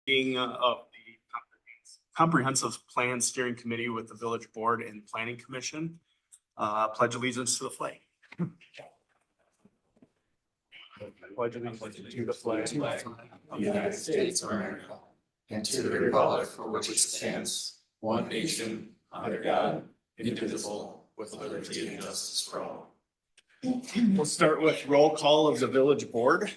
Being of the Comprehensive Plan Steering Committee with the Village Board and Planning Commission. Pledge allegiance to the flag. Pledge allegiance to the flag of the United States of America and to the republic for which it stands, one nation, under God, indivisible, with liberty and justice for all. We'll start with roll call of the Village Board.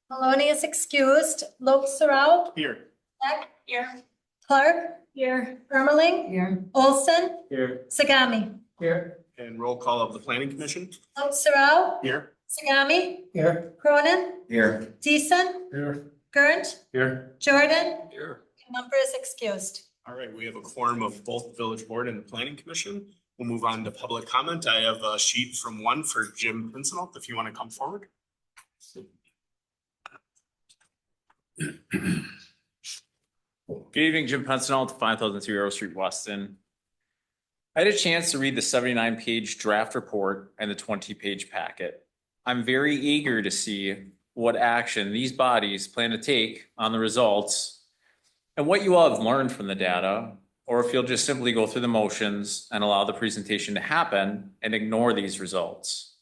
Maloney is excused. Loeb Sarau. Here. Beck. Here. Clark. Here. Ermeling. Here. Olson. Here. Sagami. Here. And roll call of the Planning Commission. Loeb Sarau. Here. Sagami. Here. Cronin. Here. Deason. Here. Gurnt. Here. Jordan. Here. Mumper is excused. All right, we have a quorum of both the Village Board and the Planning Commission. We'll move on to public comment. I have a sheet from one for Jim Pincinel, if you want to come forward. Good evening, Jim Pincinel, 5003 Arrow Street, Weston. I had a chance to read the 79-page draft report and the 20-page packet. I'm very eager to see what action these bodies plan to take on the results and what you all have learned from the data, or if you'll just simply go through the motions and allow the presentation to happen and ignore these results.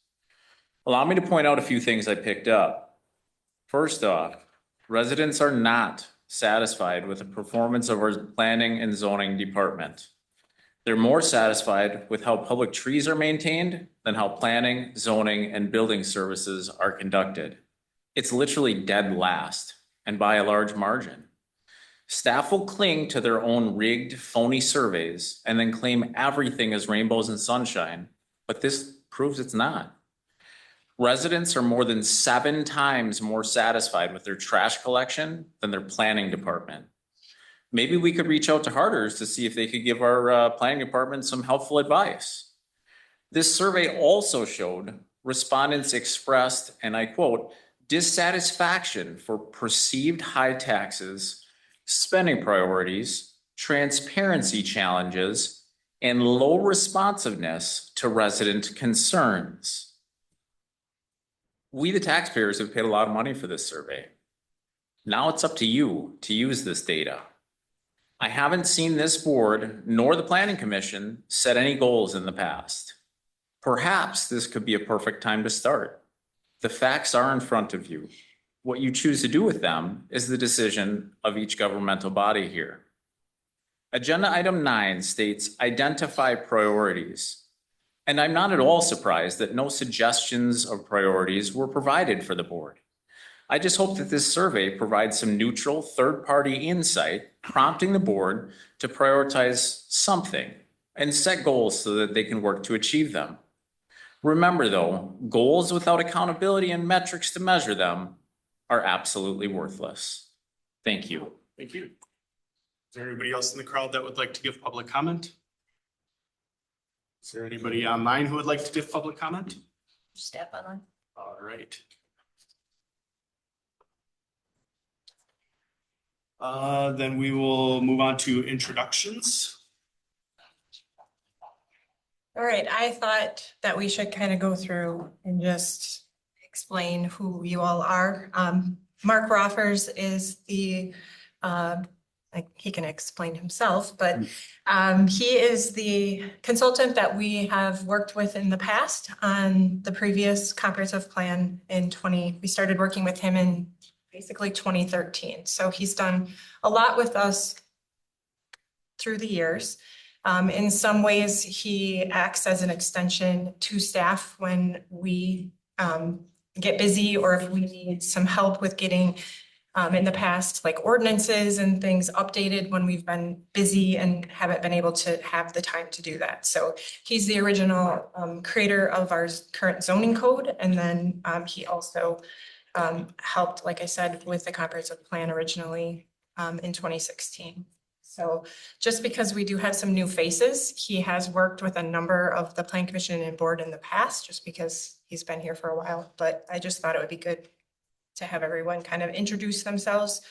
Allow me to point out a few things I picked up. First off, residents are not satisfied with the performance of our planning and zoning department. They're more satisfied with how public trees are maintained than how planning, zoning, and building services are conducted. It's literally dead last, and by a large margin. Staff will cling to their own rigged, phony surveys and then claim everything is rainbows and sunshine, but this proves it's not. Residents are more than 7 times more satisfied with their trash collection than their planning department. Maybe we could reach out to Harders to see if they could give our planning department some helpful advice. This survey also showed respondents expressed, and I quote, dissatisfaction for perceived high taxes, spending priorities, transparency challenges, and low responsiveness to resident concerns. We, the taxpayers, have paid a lot of money for this survey. Now it's up to you to use this data. I haven't seen this board nor the Planning Commission set any goals in the past. Perhaps this could be a perfect time to start. The facts are in front of you. What you choose to do with them is the decision of each governmental body here. Agenda item 9 states identify priorities. And I'm not at all surprised that no suggestions of priorities were provided for the board. I just hope that this survey provides some neutral third-party insight, prompting the board to prioritize something and set goals so that they can work to achieve them. Remember though, goals without accountability and metrics to measure them are absolutely worthless. Thank you. Thank you. Is there anybody else in the crowd that would like to give public comment? Is there anybody online who would like to give public comment? Step on. All right. Then we will move on to introductions. All right, I thought that we should kind of go through and just explain who you all are. Mark Roffers is the, he can explain himself, but he is the consultant that we have worked with in the past on the previous comprehensive plan we started working with him in basically 2013. So he's done a lot with us through the years. In some ways, he acts as an extension to staff when we get busy or if we need some help with getting in the past, like ordinances and things updated when we've been busy and haven't been able to have the time to do that. So he's the original creator of our current zoning code. And then he also helped, like I said, with the comprehensive plan originally in 2016. So just because we do have some new faces, he has worked with a number of the Plan Commission and board in the past, just because he's been here for a while. But I just thought it would be good to have everyone kind of introduce themselves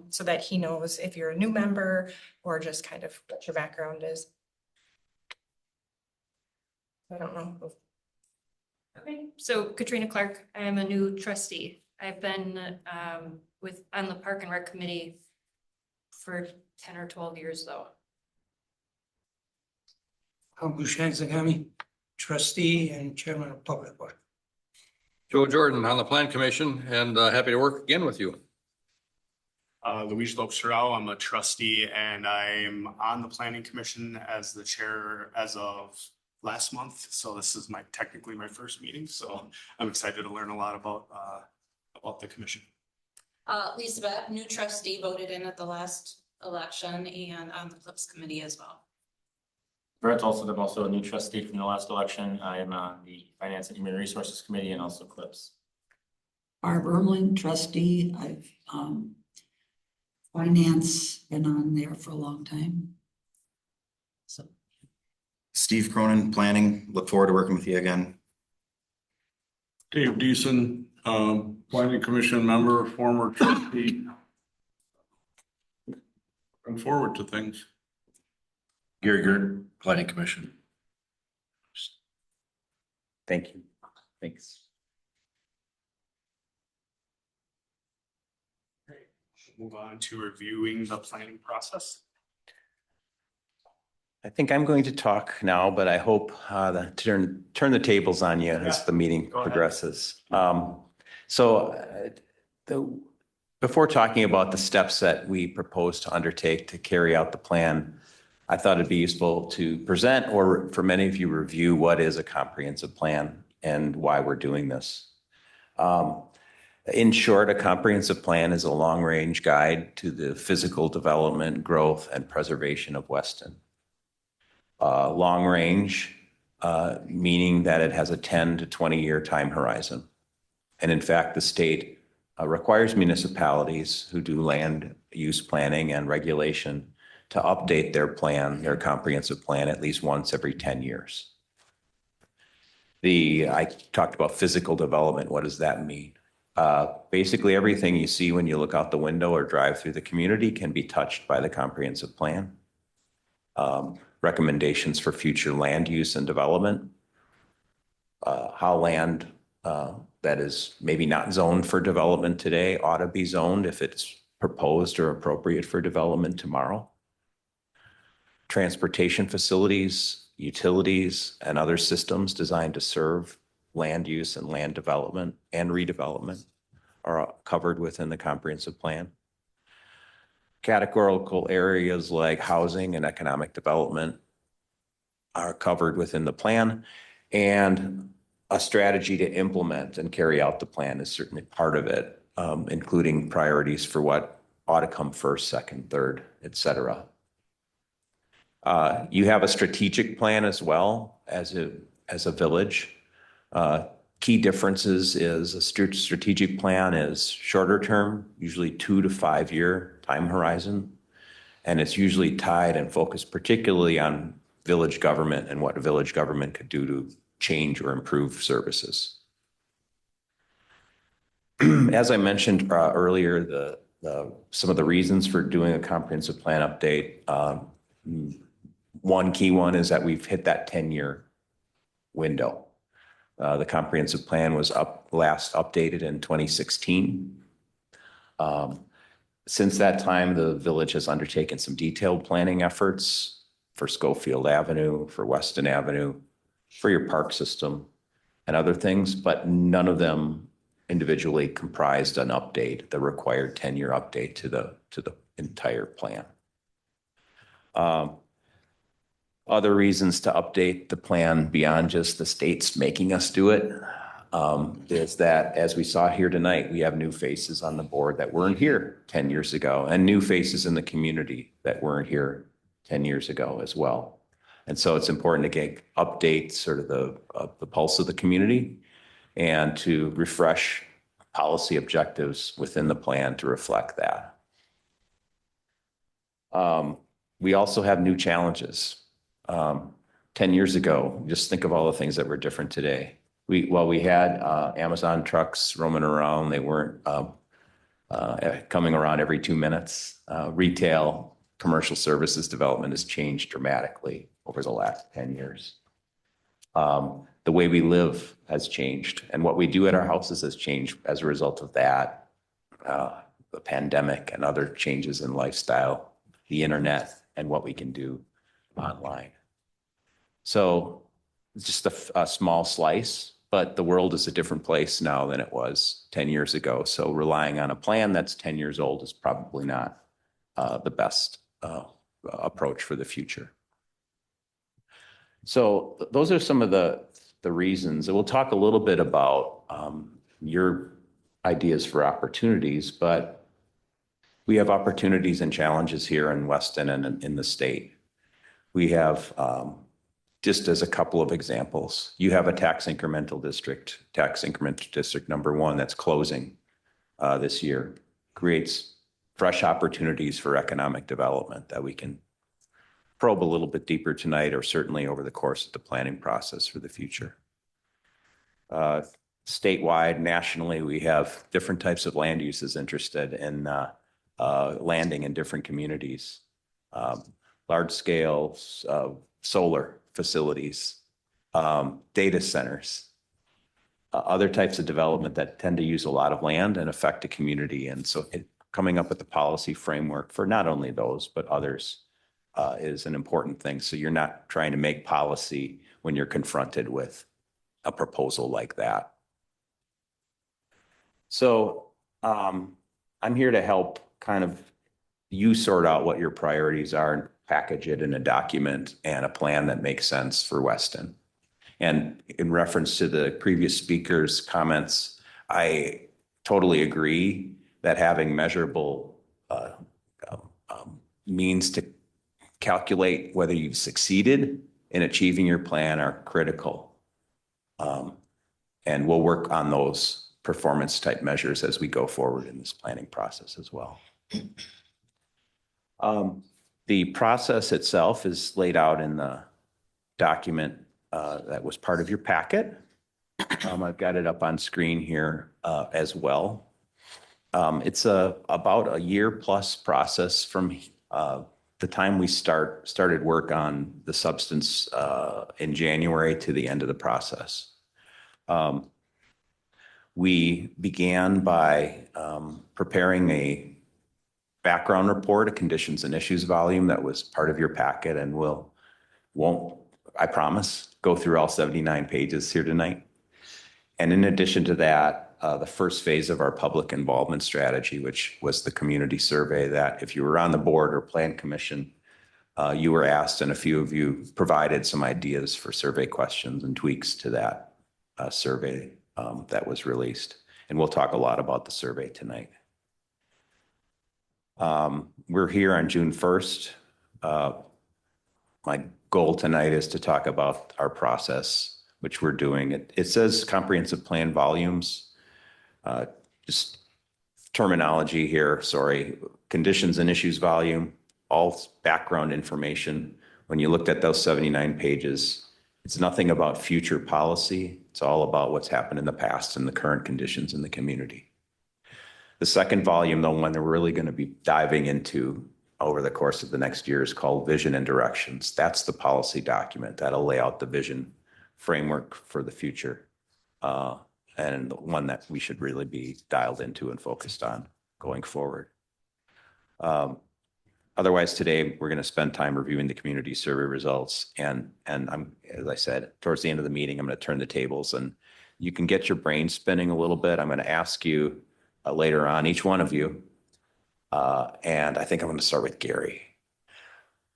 so that he knows if you're a new member or just kind of what your background is. I don't know. Okay, so Katrina Clark, I am a new trustee. I've been on the Park and Rec Committee for 10 or 12 years though. Bushan Zagami, trustee and chairman of public works. Joe Jordan on the Plan Commission and happy to work again with you. Luis Lopes-Rao, I'm a trustee and I'm on the planning commission as the chair as of last month. So this is technically my first meeting. So I'm excited to learn a lot about the commission. Lisa Beth, new trustee, voted in at the last election and on the Clips Committee as well. Brett Olson, I'm also a new trustee from the last election. I am on the Finance and Human Resources Committee and also Clips. Barb Ermeling, trustee. I've finance, been on there for a long time. So Steve Cronin, planning. Look forward to working with you again. Dave Deason, planning commission member, former trustee. Looking forward to things. Gary Gerd, planning commission. Thank you. Thanks. Move on to reviewing the planning process. I think I'm going to talk now, but I hope to turn the tables on you as the meeting progresses. Before talking about the steps that we propose to undertake to carry out the plan, I thought it'd be useful to present, or for many of you, review what is a comprehensive plan and why we're doing this. In short, a comprehensive plan is a long-range guide to the physical development, growth, and preservation of Weston. Long range, meaning that it has a 10 to 20-year time horizon. And in fact, the state requires municipalities who do land use planning and regulation to update their plan, their comprehensive plan, at least once every 10 years. I talked about physical development. What does that mean? Basically, everything you see when you look out the window or drive through the community can be touched by the comprehensive plan. Recommendations for future land use and development. How land that is maybe not zoned for development today ought to be zoned if it's proposed or appropriate for development tomorrow. Transportation facilities, utilities, and other systems designed to serve land use and land development and redevelopment are covered within the comprehensive plan. Categorical areas like housing and economic development are covered within the plan, and a strategy to implement and carry out the plan is certainly part of it, including priorities for what ought to come first, second, third, et cetera. You have a strategic plan as well as a village. Key differences is a strategic plan is shorter term, usually 2 to 5 year time horizon. And it's usually tied and focused particularly on village government and what a village government could do to change or improve services. As I mentioned earlier, some of the reasons for doing a comprehensive plan update, one key one is that we've hit that 10-year window. The comprehensive plan was last updated in 2016. Since that time, the village has undertaken some detailed planning efforts for Schofield Avenue, for Weston Avenue, for your park system and other things, but none of them individually comprised an update, the required 10-year update to the entire plan. Other reasons to update the plan beyond just the states making us do it is that, as we saw here tonight, we have new faces on the board that weren't here 10 years ago, and new faces in the community that weren't here 10 years ago as well. And so it's important to get updates, sort of the pulse of the community, and to refresh policy objectives within the plan to reflect that. We also have new challenges. 10 years ago, just think of all the things that were different today. We had Amazon trucks roaming around. They weren't coming around every 2 minutes. Retail, commercial services development has changed dramatically over the last 10 years. the way we live has changed, and what we do at our houses has changed as a result of that, the pandemic and other changes in lifestyle, the internet, and what we can do online. So it's just a small slice, but the world is a different place now than it was 10 years ago. So relying on a plan that's 10 years old is probably not the best approach for the future. So those are some of the reasons. And we'll talk a little bit about your ideas for opportunities, but we have opportunities and challenges here in Weston and in the state. We have, just as a couple of examples, you have a tax incremental district number 1 that's closing this year, creates fresh opportunities for economic development that we can probe a little bit deeper tonight, or certainly over the course of the planning process for the future. Statewide, nationally, we have different types of land uses interested in landing in different communities. Large scale solar facilities, data centers, other types of development that tend to use a lot of land and affect the community. And so coming up with the policy framework for not only those, but others is an important thing. So you're not trying to make policy when you're confronted with a proposal like that. So I'm here to help kind of you sort out what your priorities are and package it in a document and a plan that makes sense for Weston. And in reference to the previous speaker's comments, I totally agree that having measurable means to calculate whether you've succeeded in achieving your plan are critical. And we'll work on those performance type measures as we go forward in this planning process as well. The process itself is laid out in the document that was part of your packet. I've got it up on screen here as well. It's about a year plus process from the time we started work on the substance in January to the end of the process. We began by preparing a background report, a conditions and issues volume that was part of your packet, and won't, I promise, go through all 79 pages here tonight. And in addition to that, the first phase of our public involvement strategy, which was the community survey that if you were on the board or plan commission, you were asked, and a few of you provided some ideas for survey questions and tweaks to that survey that was released. And we'll talk a lot about the survey tonight. We're here on June 1st. My goal tonight is to talk about our process, which we're doing. It says comprehensive plan volumes, just terminology here, sorry. Conditions and issues volume, all background information. When you looked at those 79 pages, it's nothing about future policy. It's all about what's happened in the past and the current conditions in the community. The second volume, the one that we're really going to be diving into over the course of the next year, is called Vision and Directions. That's the policy document that'll lay out the vision framework for the future, and the one that we should really be dialed into and focused on going forward. Otherwise, today we're going to spend time reviewing the community survey results, and I'm, as I said, towards the end of the meeting, I'm going to turn the tables, and you can get your brain spinning a little bit. I'm going to ask you later on, each one of you, and I think I'm going to start with Gary.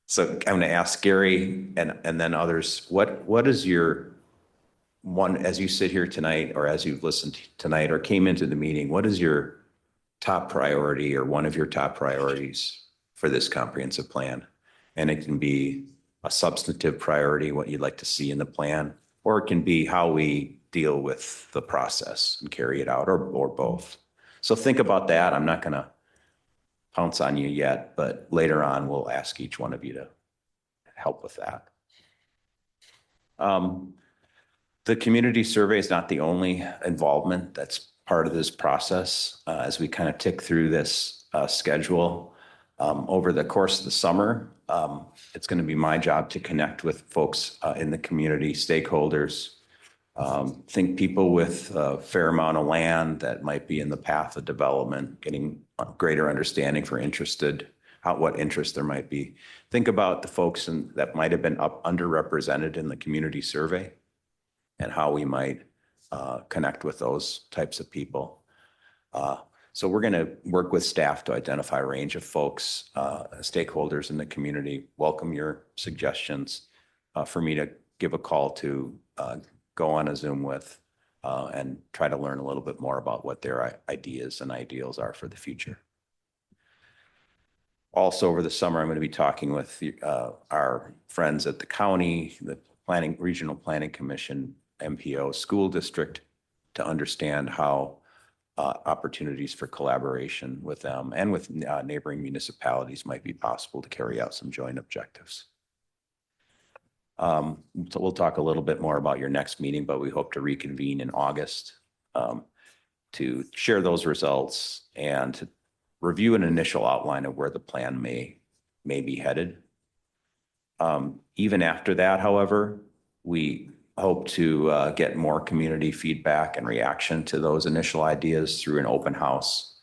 So I'm going to ask Gary and then others, what is your one, as you sit here tonight, or as you've listened tonight or came into the meeting, what is your top priority or one of your top priorities for this comprehensive plan? And it can be a substantive priority, what you'd like to see in the plan, or it can be how we deal with the process and carry it out, or both. So think about that. I'm not going to pounce on you yet, but later on, we'll ask each one of you to help with that. The community survey is not the only involvement that's part of this process. As we kind of tick through this schedule over the course of the summer, it's going to be my job to connect with folks in the community, stakeholders, Think people with a fair amount of land that might be in the path of development, getting a greater understanding for what interest there might be. Think about the folks that might have been underrepresented in the community survey and how we might connect with those types of people. So we're going to work with staff to identify a range of folks, stakeholders in the community. Welcome your suggestions for me to give a call to go on a Zoom with and try to learn a little bit more about what their ideas and ideals are for the future. Also, over the summer, I'm going to be talking with our friends at the county, the Regional Planning Commission, MPO school district, to understand how opportunities for collaboration with them and with neighboring municipalities might be possible to carry out some joint objectives. So we'll talk a little bit more about your next meeting, but we hope to reconvene in August to share those results and to review an initial outline of where the plan may be headed. Even after that, however, we hope to get more community feedback and reaction to those initial ideas through an open house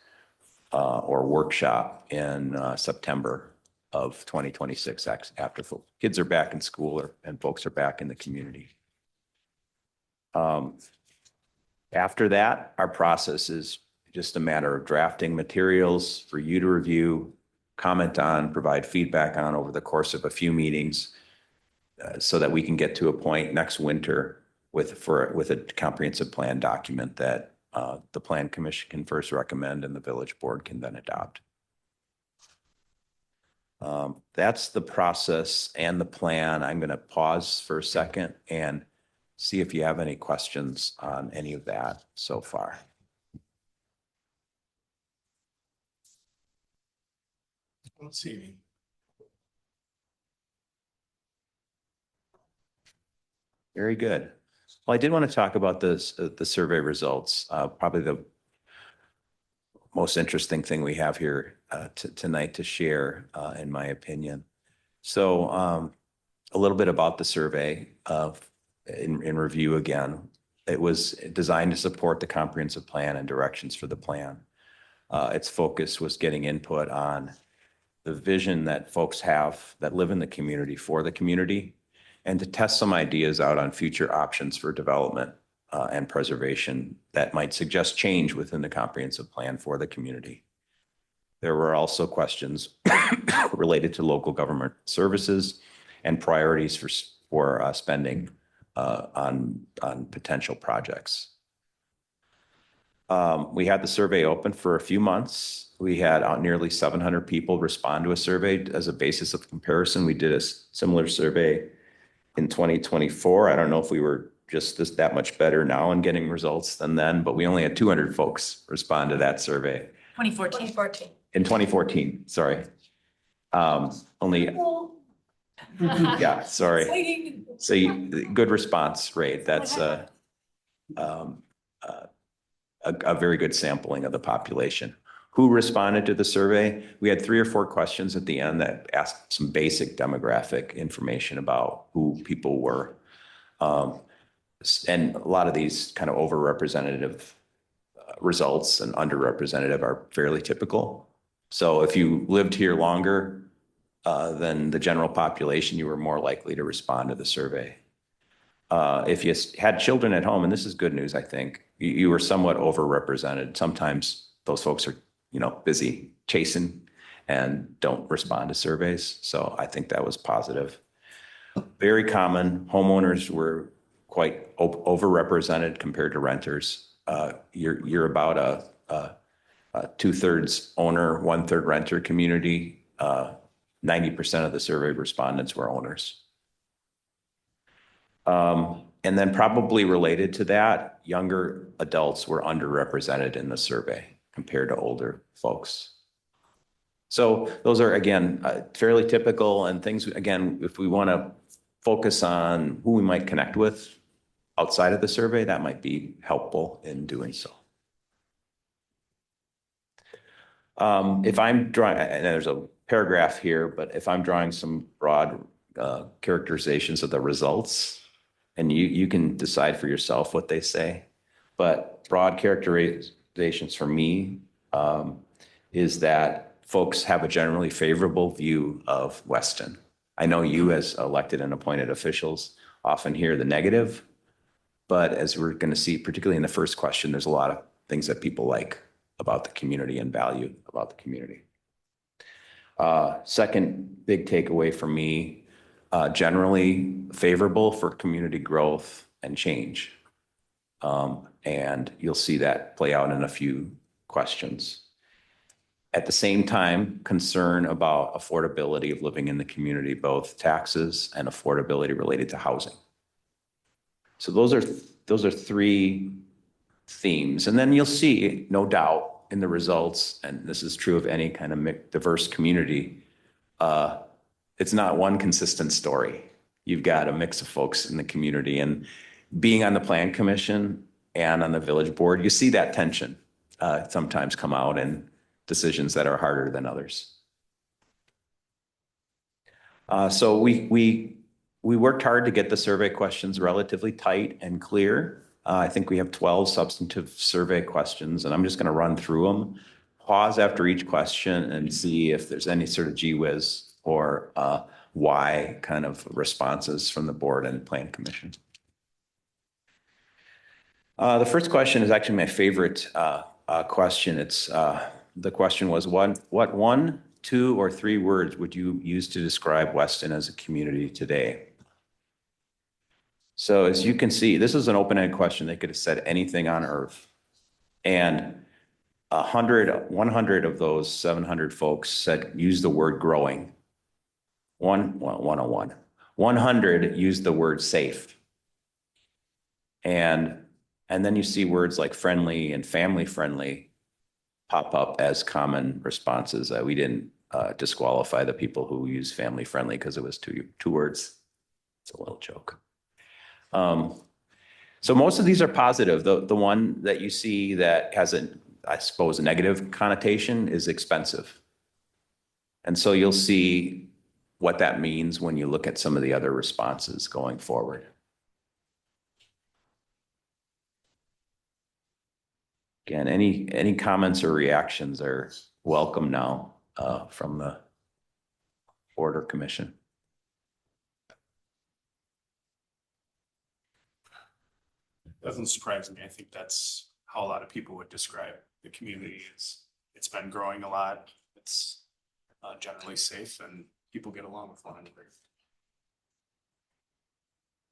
or workshop in September of 2026 after kids are back in school and folks are back in the community. After that, our process is just a matter of drafting materials for you to review, comment on, provide feedback on over the course of a few meetings so that we can get to a point next winter with a comprehensive plan document that the Plan Commission can first recommend and the village board can then adopt. That's the process and the plan. I'm going to pause for a second and see if you have any questions on any of that so far. Let's see. Very good. Well, I did want to talk about the survey results. Probably the most interesting thing we have here tonight to share, in my opinion. So a little bit about the survey in review again. It was designed to support the comprehensive plan and directions for the plan. Its focus was getting input on the vision that folks have that live in the community for the community, and to test some ideas out on future options for development and preservation that might suggest change within the comprehensive plan for the community. There were also questions related to local government services and priorities for spending on potential projects. We had the survey open for a few months. We had nearly 700 people respond to a survey as a basis of comparison. We did a similar survey in 2024. I don't know if we were just that much better now in getting results than then, but we only had 200 folks respond to that survey. 2014. In 2014, sorry. Only, yeah, sorry. So good response rate. That's a very good sampling of the population. Who responded to the survey? We had 3 or 4 questions at the end that asked some basic demographic information about who people were. And a lot of these kind of overrepresentative results and underrepresentative are fairly typical. So if you lived here longer than the general population, you were more likely to respond to the survey. If you had children at home, and this is good news, I think, you were somewhat overrepresented. Sometimes those folks are, busy chasing and don't respond to surveys. So I think that was positive. Very common. Homeowners were quite overrepresented compared to renters. You're about a 2/3 owner, 1/3 renter community. 90% of the survey respondents were owners. And then probably related to that, younger adults were underrepresented in the survey compared to older folks. So those are, again, fairly typical and things, again, if we want to focus on who we might connect with outside of the survey, that might be helpful in doing so. If I'm drawing, and there's a paragraph here, but if I'm drawing some broad characterizations of the results, And you can decide for yourself what they say. But broad characterizations for me is that folks have a generally favorable view of Weston. I know you as elected and appointed officials often hear the negative, but as we're going to see, particularly in the first question, there's a lot of things that people like about the community and value about the community. Second big takeaway for me, generally favorable for community growth and change. And you'll see that play out in a few questions. At the same time, concern about affordability of living in the community, both taxes and affordability related to housing. So those are three themes. And then you'll see, no doubt, in the results, and this is true of any kind of diverse community, it's not one consistent story. You've got a mix of folks in the community, and being on the Plan Commission and on the village board, you see that tension sometimes come out in decisions that are harder than others. So we worked hard to get the survey questions relatively tight and clear. I think we have 12 substantive survey questions, and I'm just going to run through them, pause after each question and see if there's any sort of gee whiz or why kind of responses from the board and Plan Commission. The first question is actually my favorite question. It's the question was, what 1, 2, or 3 words would you use to describe Weston as a community today? So as you can see, this is an open-ended question. They could have said anything on earth. And 100 of those 700 folks said, use the word growing. 101. 100 used the word safe. And then you see words like friendly and family friendly pop up as common responses. We didn't disqualify the people who use family friendly because it was two words. It's a little joke. So most of these are positive. The one that you see that has I suppose, a negative connotation is expensive. And so you'll see what that means when you look at some of the other responses going forward. Again, any comments or reactions are welcome now from the board or commission. Doesn't surprise me. I think that's how a lot of people would describe the community. It's been growing a lot. It's generally safe and people get along with one another.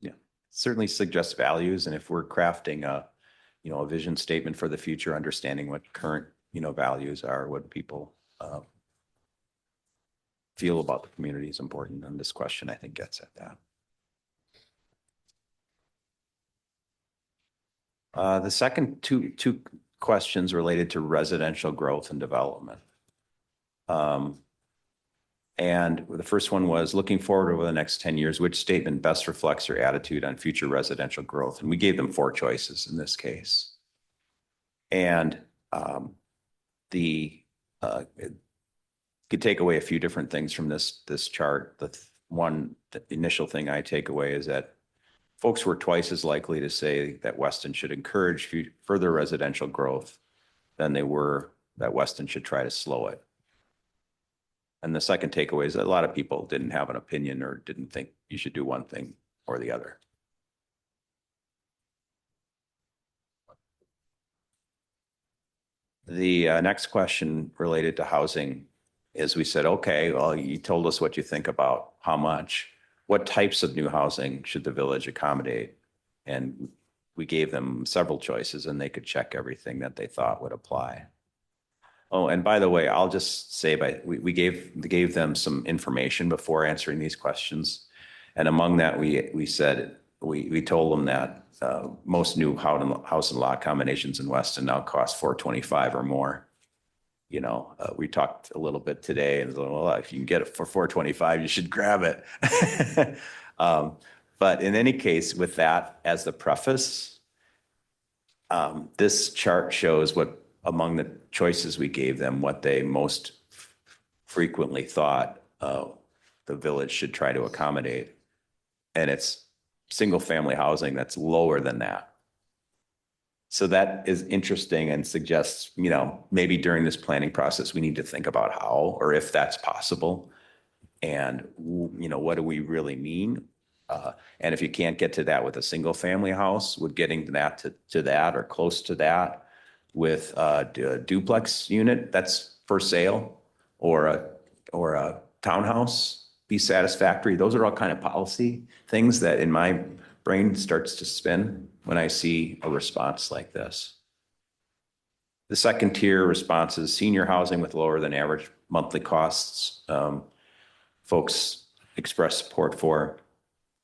Yeah, certainly suggests values. And if we're crafting a vision statement for the future, understanding what current, values are, what people feel about the community is important. And this question, I think, gets at that. The second two questions related to residential growth and development. And the first one was, looking forward over the next 10 years, which statement best reflects your attitude on future residential growth? And we gave them 4 choices in this case. And could take away a few different things from this chart. The initial thing I take away is that folks were twice as likely to say that Weston should encourage further residential growth than they were that Weston should try to slow it. And the second takeaway is that a lot of people didn't have an opinion or didn't think you should do one thing or the other. The next question related to housing is, we said, okay, well, you told us what you think about how much. What types of new housing should the village accommodate? And we gave them several choices, and they could check everything that they thought would apply. Oh, and by the way, I'll just say, we gave them some information before answering these questions. And among that, we said, we told them that most new house and lot combinations in Weston now cost $425 or more. We talked a little bit today, and well, if you can get it for $425, you should grab it. But in any case, with that as the preface, this chart shows what, among the choices we gave them, what they most frequently thought the village should try to accommodate. And it's single-family housing that's lower than that. So that is interesting and suggests, maybe during this planning process, we need to think about how or if that's possible. And, what do we really mean? And if you can't get to that with a single-family house, would getting to that or close to that with a duplex unit that's for sale or a townhouse be satisfactory? Those are all kind of policy things that in my brain starts to spin when I see a response like this. The second tier response is senior housing with lower than average monthly costs. Folks express support for,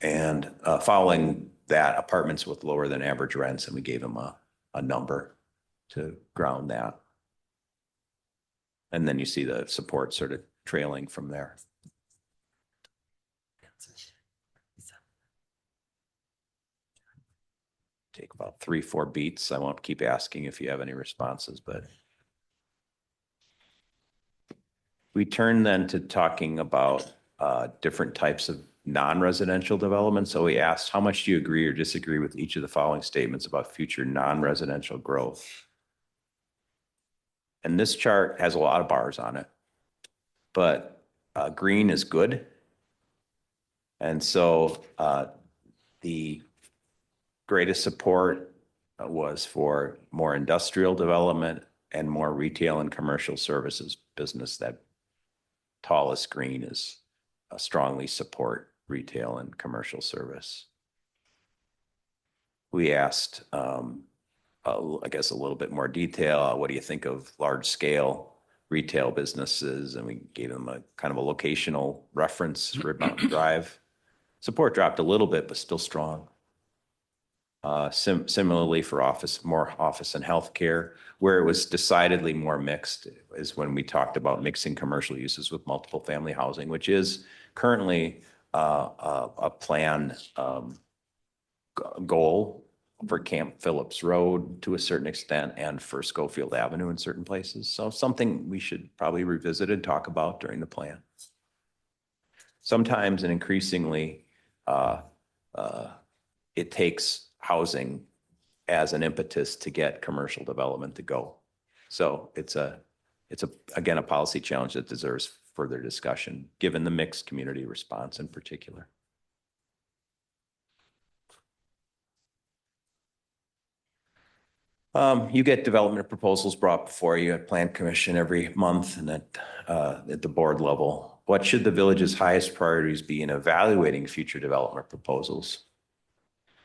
and following that, apartments with lower than average rents, and we gave them a number to ground that. And then you see the support sort of trailing from there. Take about 3-4 beats. I won't keep asking if you have any responses, but we turn then to talking about different types of non-residential development. So we asked, how much do you agree or disagree with each of the following statements about future non-residential growth? And this chart has a lot of bars on it, but green is good. And so the greatest support was for more industrial development and more retail and commercial services business. That tallest green is strongly support retail and commercial service. We asked, I guess, a little bit more detail. What do you think of large scale retail businesses? And we gave them a kind of a locational reference, Red Mountain Drive. Support dropped a little bit, but still strong. Similarly for more office and healthcare, where it was decidedly more mixed is when we talked about mixing commercial uses with multiple family housing, which is currently a plan goal for Camp Phillips Road to a certain extent and for Schofield Avenue in certain places. So something we should probably revisit and talk about during the plan. Sometimes and increasingly, it takes housing as an impetus to get commercial development to go. So it's again, a policy challenge that deserves further discussion, given the mixed community response in particular. You get development proposals brought before you at Plan Commission every month and at the board level. What should the village's highest priorities be in evaluating future development proposals?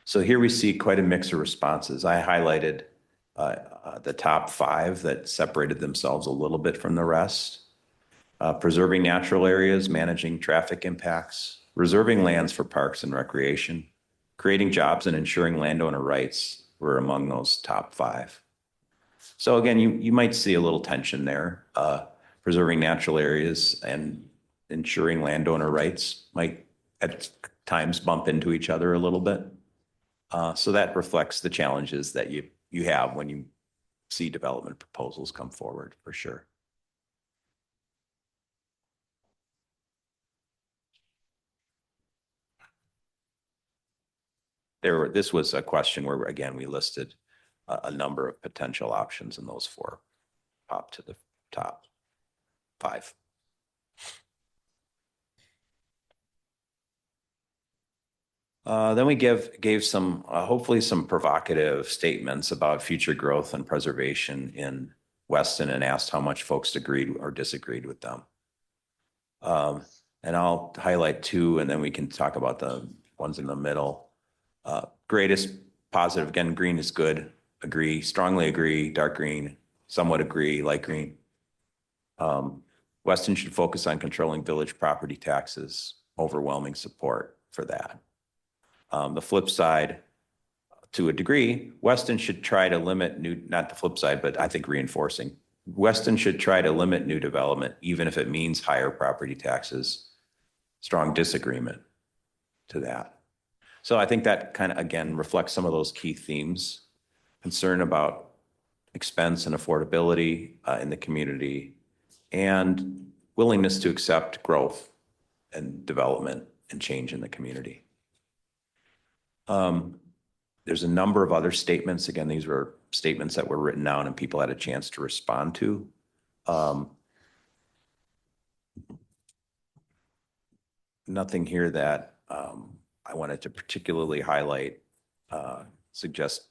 So here we see quite a mix of responses. I highlighted the top 5 that separated themselves a little bit from the rest. Preserving natural areas, managing traffic impacts, reserving lands for parks and recreation, creating jobs and ensuring landowner rights were among those top 5. So again, you might see a little tension there. Preserving natural areas and ensuring landowner rights might at times bump into each other a little bit. So that reflects the challenges that you have when you see development proposals come forward, for sure. This was a question where, again, we listed a number of potential options, and those 4 popped to the top 5. Then we gave some, hopefully some provocative statements about future growth and preservation in Weston and asked how much folks agreed or disagreed with them. And I'll highlight 2, and then we can talk about the ones in the middle. Greatest positive, again, green is good, agree, strongly agree, dark green, somewhat agree, light green. Weston should focus on controlling village property taxes, overwhelming support for that. The flip side, to a degree, Weston should try to limit not the flip side, but I think reinforcing. Weston should try to limit new development, even if it means higher property taxes. Strong disagreement to that. So I think that kind of, again, reflects some of those key themes. Concern about expense and affordability in the community, and willingness to accept growth and development and change in the community. There's a number of other statements. Again, these were statements that were written down and people had a chance to respond to. Nothing here that I wanted to particularly highlight, suggest,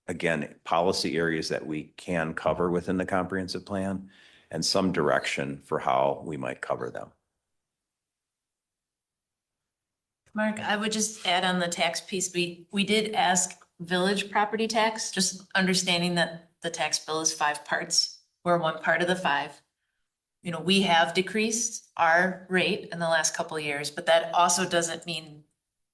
again, policy areas that we can cover within the comprehensive plan and some direction for how we might cover them. Mark, I would just add on the tax piece, we did ask village property tax, just understanding that the tax bill is 5 parts. We're one part of the 5. You know, we have decreased our rate in the last couple of years, but that also doesn't mean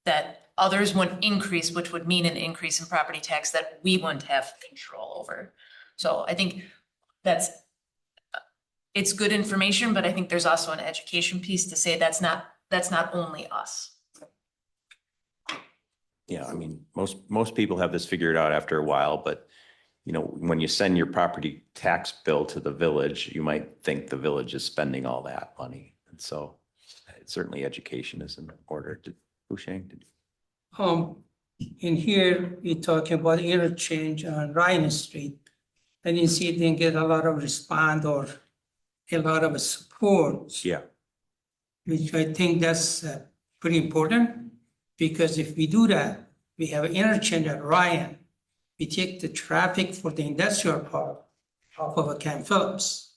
that others wouldn't increase, which would mean an increase in property tax that we wouldn't have control over. So I think it's good information, but I think there's also an education piece to say that's not only us. Yeah, I mean, most people have this figured out after a while, but you know, when you send your property tax bill to the village, you might think the village is spending all that money. And so certainly education is in order. Husheng, In here, we're talking about interchange on Ryan Street. And you see it didn't get a lot of response or a lot of support. Yeah. Which I think that's pretty important. Because if we do that, we have an interchange at Ryan. We take the traffic for the industrial park off of Camp Phillips.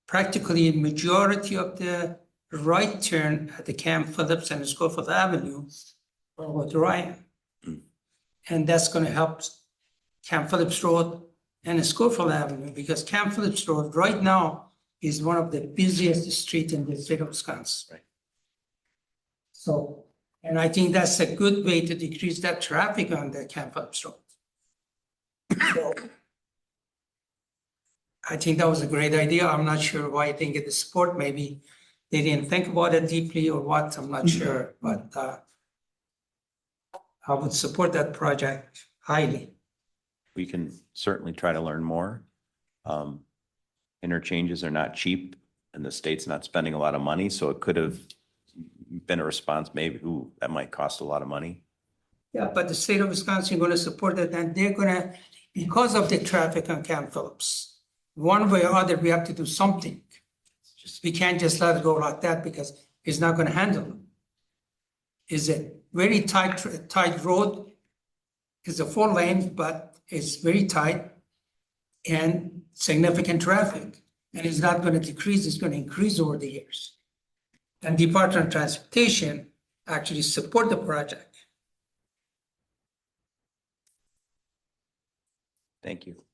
Practically a majority of the right turn at the Camp Phillips and Schofield Avenue will go to Ryan. And that's going to help Camp Phillips Road and Schofield Avenue because Camp Phillips Road right now is one of the busiest streets in the state of Wisconsin. Right. So, and I think that's a good way to decrease that traffic on the Camp Phillips Road. So, I think that was a great idea. I'm not sure why I didn't get the support. Maybe they didn't think about it deeply or what, I'm not sure, but I would support that project highly. We can certainly try to learn more. Interchanges are not cheap and the state's not spending a lot of money, so it could have been a response maybe, ooh, that might cost a lot of money. Yeah, but the state of Wisconsin is going to support it and they're going to, because of the traffic on Camp Phillips, one way or other, we have to do something. We can't just let it go like that because it's not going to handle it. It's a very tight road. It's a 4 lane, but it's very tight and significant traffic. And it's not going to decrease, it's going to increase over the years. And Department of Transportation actually support the project. Thank you.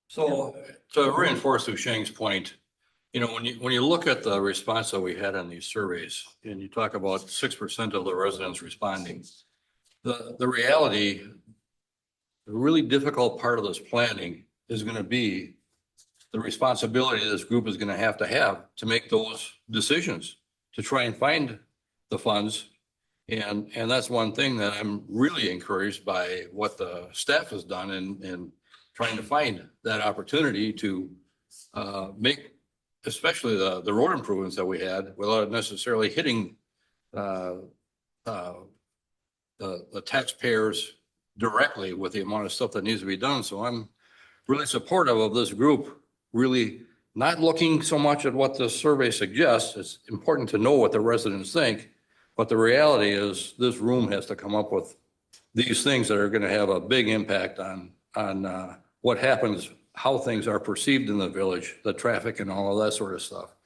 So to reinforce Husheng's point, you know, when you look at the response that we had on these surveys, and you talk about 6% of the residents responding, the reality, the really difficult part of this planning is going to be the responsibility this group is going to have to make those decisions to try and find the funds. And that's one thing that I'm really encouraged by what the staff has done in trying to find that opportunity to make, especially the road improvements that we had without necessarily hitting the taxpayers directly with the amount of stuff that needs to be done. So I'm really supportive of this group, really not looking so much at what the survey suggests. It's important to know what the residents think, but the reality is this room has to come up with these things that are going to have a big impact on what happens, how things are perceived in the village, the traffic and all of that sort of stuff.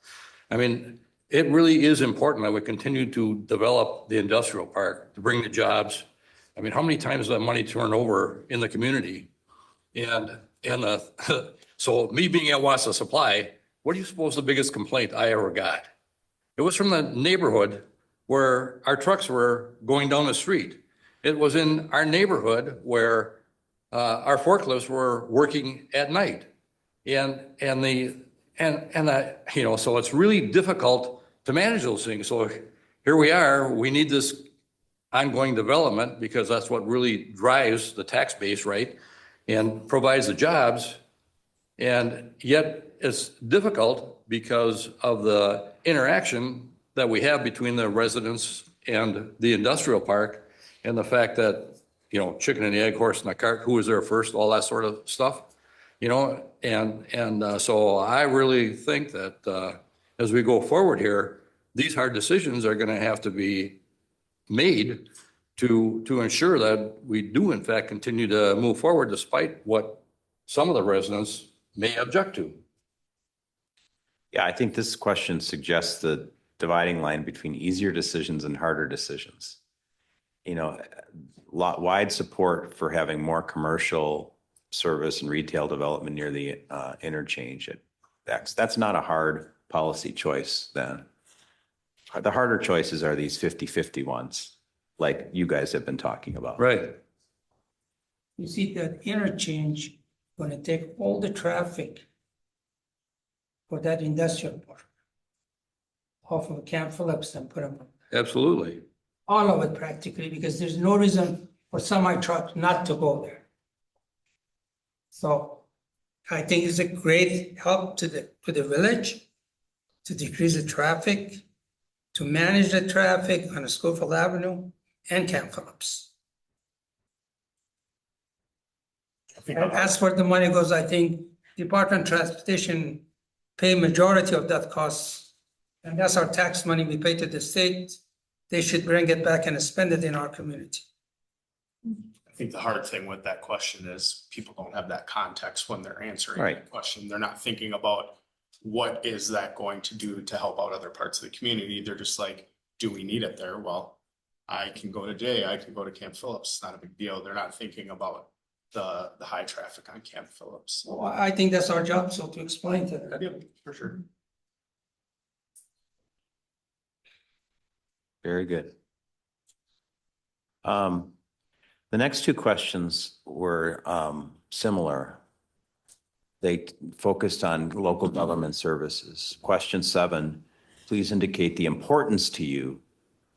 I mean, it really is important that we continue to develop the industrial park to bring the jobs. I mean, how many times does that money turn over in the community? So me being at Wassa Supply, what do you suppose the biggest complaint I ever got? It was from the neighborhood where our trucks were going down the street. It was in our neighborhood where our forklifts were working at night. So it's really difficult to manage those things. So here we are, we need this ongoing development because that's what really drives the tax base, right? And provides the jobs. And yet it's difficult because of the interaction that we have between the residents and the industrial park, and the fact that, you know, chicken and the egg, horse and the cart, who was there first, all that sort of stuff, you know, and so I really think that as we go forward here, these hard decisions are going to have to be made to ensure that we do in fact continue to move forward despite what some of the residents may object to. Yeah, I think this question suggests the dividing line between easier decisions and harder decisions. You know, wide support for having more commercial service and retail development near the interchange at X. That's not a hard policy choice then. The harder choices are these 50-50 ones, like you guys have been talking about. Right. You see that interchange, gonna take all the traffic for that industrial park off of Camp Phillips and put them, Absolutely. all of it practically, because there's no reason for semi truck not to go there. So I think it's a great help to the village to decrease the traffic, to manage the traffic on Schofield Avenue and Camp Phillips. And as for the money goes, I think Department of Transportation pay majority of that cost. And that's our tax money we pay to the state. They should bring it back and spend it in our community. I think the hard thing with that question is people don't have that context when they're answering Right. that question. They're not thinking about what is that going to do to help out other parts of the community. They're just like, do we need it there? Well, I can go today. I can go to Camp Phillips. It's not a big deal. They're not thinking about the high traffic on Camp Phillips. Well, I think that's our job, so to explain to them. Yeah, for sure. Very good. The next two questions were similar. They focused on local government services. Question 7, please indicate the importance to you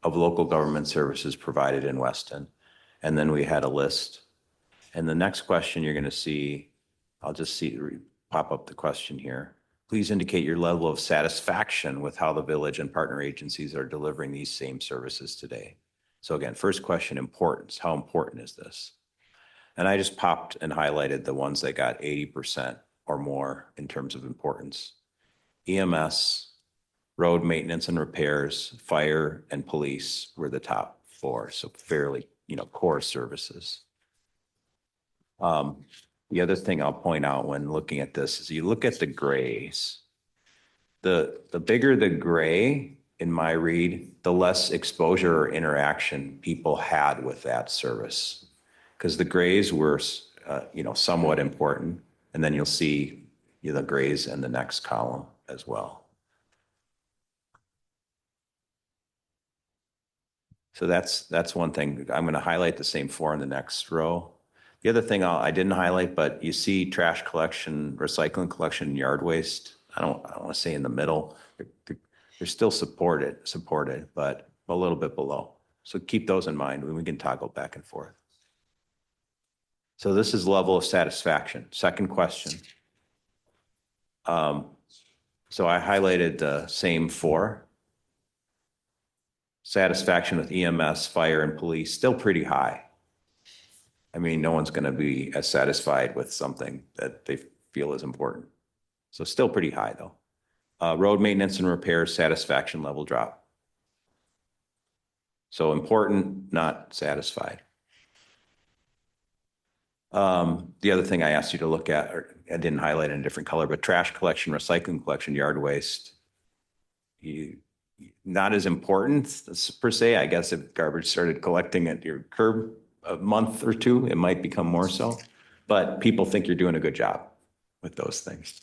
of local government services provided in Weston. And then we had a list. And the next question you're going to see, I'll just pop up the question here. Please indicate your level of satisfaction with how the village and partner agencies are delivering these same services today. So again, first question, importance. How important is this? And I just popped and highlighted the ones that got 80% or more in terms of importance. EMS, road maintenance and repairs, fire, and police were the top 4. So fairly, core services. The other thing I'll point out when looking at this is you look at the grays. The bigger the gray in my read, the less exposure or interaction people had with that service. Because the grays were, somewhat important. And then you'll see the grays in the next column as well. So that's one thing. I'm going to highlight the same 4 in the next row. The other thing I didn't highlight, but you see trash collection, recycling collection, and yard waste. I don't want to say in the middle. They're still supported, but a little bit below. So keep those in mind when we can toggle back and forth. So this is level of satisfaction. Second question. So I highlighted the same 4. Satisfaction with EMS, fire, and police, still pretty high. I mean, no one's going to be as satisfied with something that they feel is important. So still pretty high though. Road maintenance and repairs, satisfaction level drop. So important, not satisfied. The other thing I asked you to look at, or I didn't highlight in a different color, but trash collection, recycling collection, yard waste. Not as important per se. I guess if garbage started collecting at your curb a month or 2, it might become more so. But people think you're doing a good job with those things.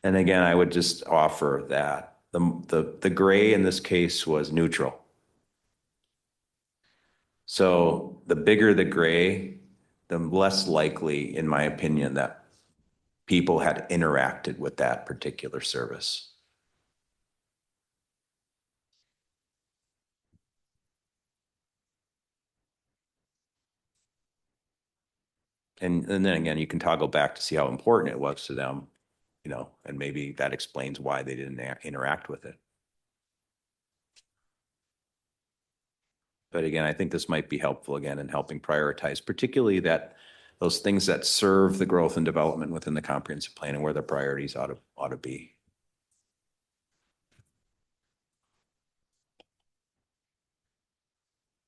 And again, I would just offer that the gray in this case was neutral. So the bigger the gray, the less likely, in my opinion, that people had interacted with that particular service. And then again, you can toggle back to see how important it was to them you know, and maybe that explains why they didn't interact with it. But again, I think this might be helpful again in helping prioritize, particularly those things that serve the growth and development within the comprehensive plan and where the priorities ought to be.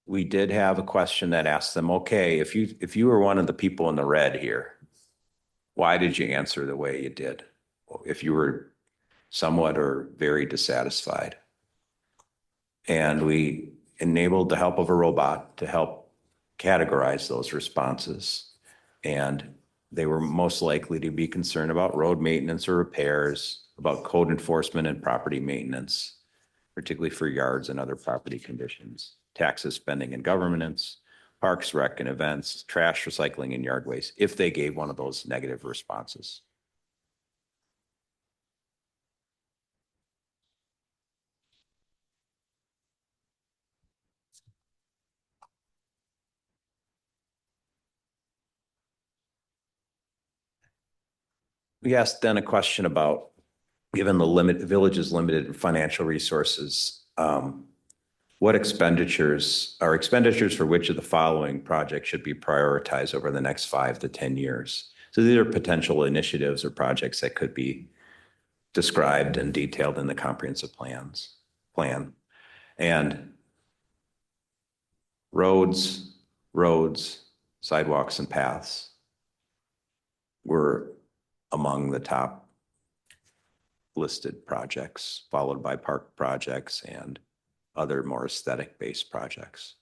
We did have a question that asked them, okay, if you were one of the people in the red here, why did you answer the way you did? If you were somewhat or very dissatisfied. And we enabled the help of a robot to help categorize those responses. And they were most likely to be concerned about road maintenance or repairs, about code enforcement and property maintenance, particularly for yards and other property conditions, taxes, spending and governance, parks, rec and events, trash, recycling and yard waste, if they gave one of those negative responses. We asked then a question about, given the village's limited financial resources, what expenditures for which of the following projects should be prioritized over the next 5 to 10 years? So these are potential initiatives or projects that could be described and detailed in the comprehensive plan. And roads, sidewalks and paths were among the top listed projects, followed by park projects and other more aesthetic-based projects.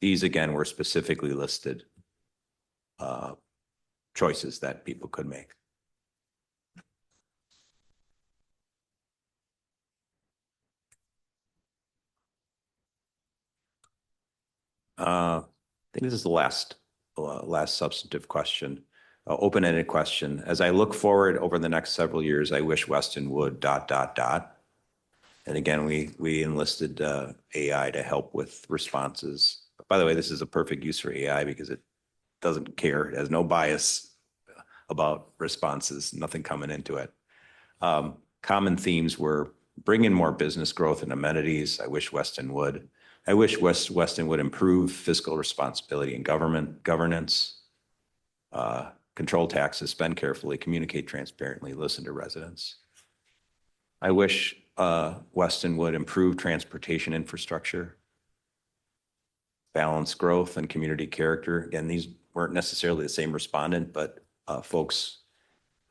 These, again, were specifically listed choices that people could make. I think this is the last substantive question, open-ended question. As I look forward over the next several years, I wish Weston would ... And again, we enlisted AI to help with responses. By the way, this is a perfect use for AI because it doesn't care. It has no bias about responses, nothing coming into it. Common themes were bring in more business growth and amenities. I wish Weston would. I wish Weston would improve fiscal responsibility and governance, control taxes, spend carefully, communicate transparently, listen to residents. I wish Weston would improve transportation infrastructure, balance growth and community character. Again, these weren't necessarily the same respondent, but folks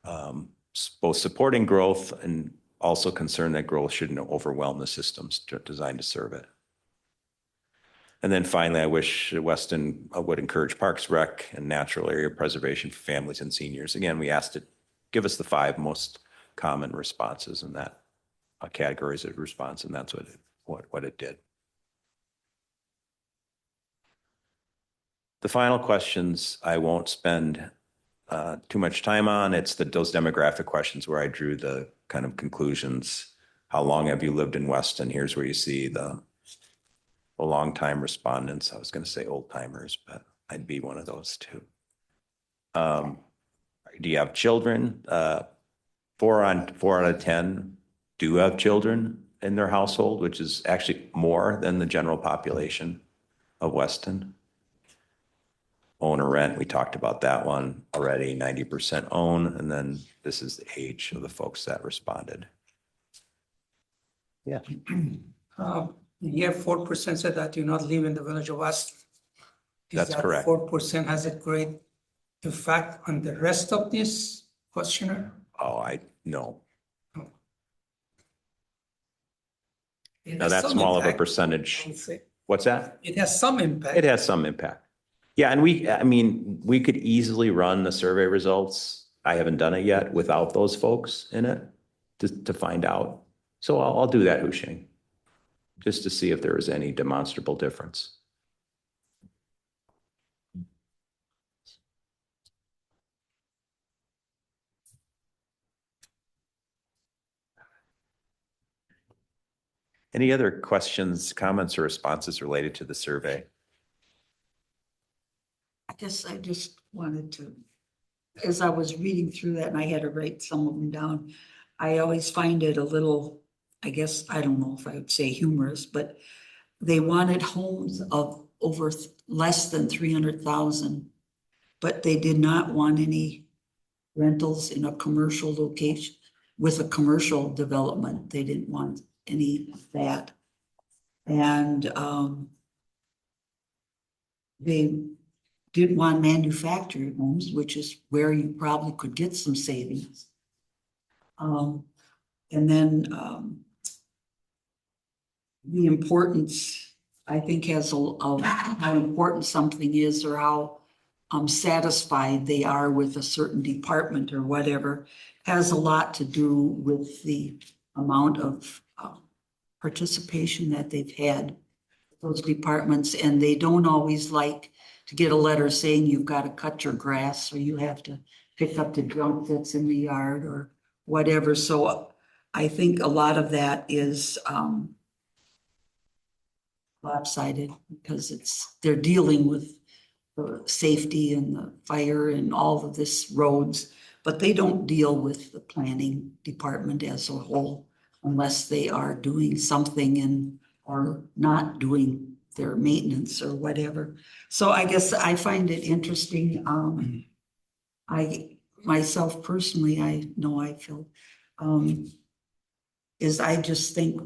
both supporting growth and also concerned that growth shouldn't overwhelm the systems designed to serve it. And then finally, I wish Weston would encourage parks, rec, and natural area preservation for families and seniors. Again, we asked it, give us the 5 most common responses in that categories of response, and that's what it did. The final questions I won't spend too much time on. It's those demographic questions where I drew the kind of conclusions. How long have you lived in Weston? Here's where you see the long-time respondents. I was going to say old timers, but I'd be one of those too. Do you have children? 4 out of 10 do have children in their household, which is actually more than the general population of Weston. Own or rent, we talked about that one already, 90% own, and then this is the age of the folks that responded. Yeah. Here, 4% said that do not live in the village of Weston. That's correct. 4% has a great effect on the rest of this questionnaire? Oh, no. It Now has that's some small of a impact, I percentage. would say. What's that? It has some impact. It has some impact. Yeah, and we could easily run the survey results. I haven't done it yet without those folks in it to find out. So I'll do that, Husheng, just to see if there is any demonstrable difference. Any other questions, comments, or responses related to the survey? I guess I just wanted to as I was reading through that, and I had to write some of them down, I always find it a little, I guess, I don't know if I would say humorous, but they wanted homes of over less than 300,000, but they did not want any rentals in a commercial location with a commercial development. They didn't want any of that. And they didn't want manufactured homes, which is where you probably could get some savings. And then the importance, I think, has of how important something is or how satisfied they are with a certain department or whatever, has a lot to do with the amount of participation that they've had, those departments, and they don't always like to get a letter saying you've got to cut your grass or you have to pick up the junk that's in the yard or whatever. So I think a lot of that is lopsided because they're dealing with the safety and the fire and all of this roads, but they don't deal with the planning department as a whole unless they are doing something and or not doing their maintenance or whatever. So I guess I find it interesting. I myself personally, I know I feel is I just think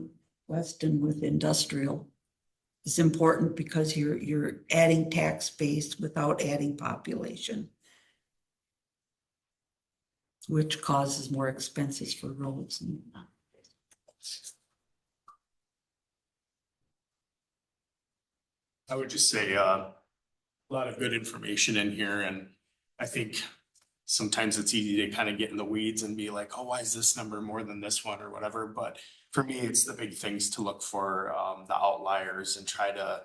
Weston with industrial is important because you're adding tax base without adding population, which causes more expenses for roads and I would just say a lot of good information in here, and I think sometimes it's easy to kind of get in the weeds and be like, oh, why is this number more than this one or whatever? But for me, it's the big things to look for, the outliers and try to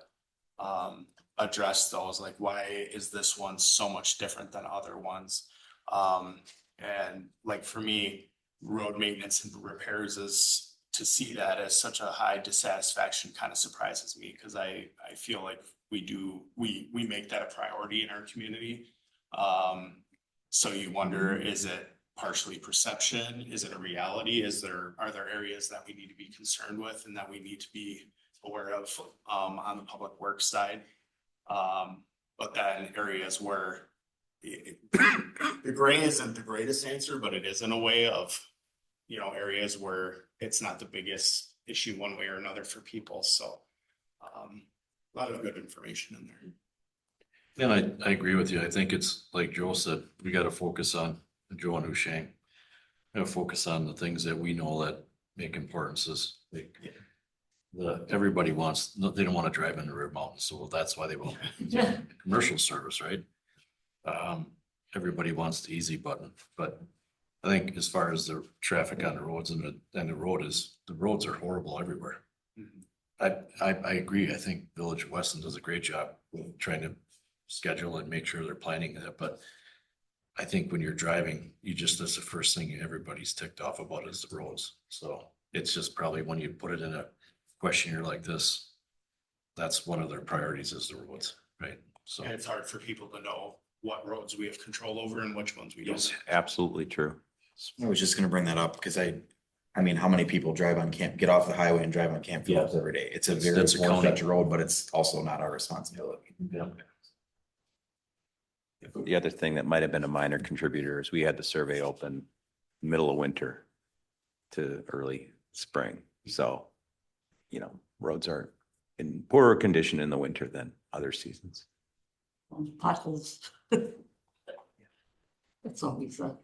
address those. Like, why is this one so much different than other ones? And like for me, road maintenance and repairs is to see that as such a high dissatisfaction kind of surprises me because I feel like we make that a priority in our community. So you wonder, is it partially perception? Is it a reality? Are there areas that we need to be concerned with and that we need to be aware of on the public works side? But then areas where the gray isn't the greatest answer, but it is in a way of, areas where it's not the biggest issue one way or another for people. So a lot of good information in there. And I agree with you. I think it's like Joe said, we got to focus on Joe and Hushang. We got to focus on the things that we know that make importances. Everybody wants, they don't want to drive into Red Mountain, so that's why they want commercial service, right? Everybody wants the easy button, but I think as far as the traffic on the roads and the roads are horrible everywhere. I agree. I think Village of Weston does a great job trying to schedule and make sure they're planning that, but I think when you're driving, that's the first thing everybody's ticked off about is the roads. So it's just probably when you put it in a questionnaire like this, that's one of their priorities is the roads, right? So and it's hard for people to know what roads we have control over and which ones we don't. It's absolutely true. I was just gonna bring that up because I mean, how many people get off the highway and drive on Camp Phillips every day? It's a very That's a small county. stretch of road, but it's also not our responsibility. yeah. The other thing that might have been a minor contributor is we had the survey open middle of winter to early spring. So, roads are in poorer condition in the winter than other seasons. potholes. That's always a.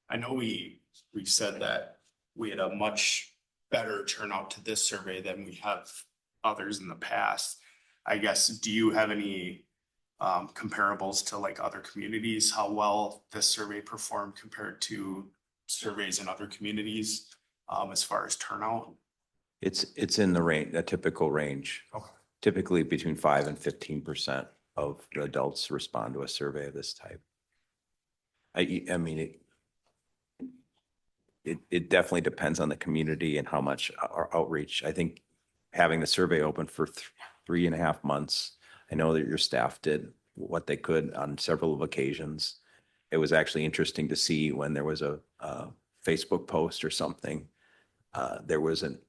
I know we said that we had a much better turnout to this survey than we have others in the past. I guess, do you have any comparables to like other communities, how well this survey performed compared to surveys in other communities as far as turnout? It's in the range, a typical range. Okay. Typically between 5 and 15% of the adults respond to a survey of this type. I mean, it definitely depends on the community and how much our outreach. I think having the survey open for 3.5 months, I know that your staff did what they could on several of occasions. It was actually interesting to see when there was a Facebook post or something, there was an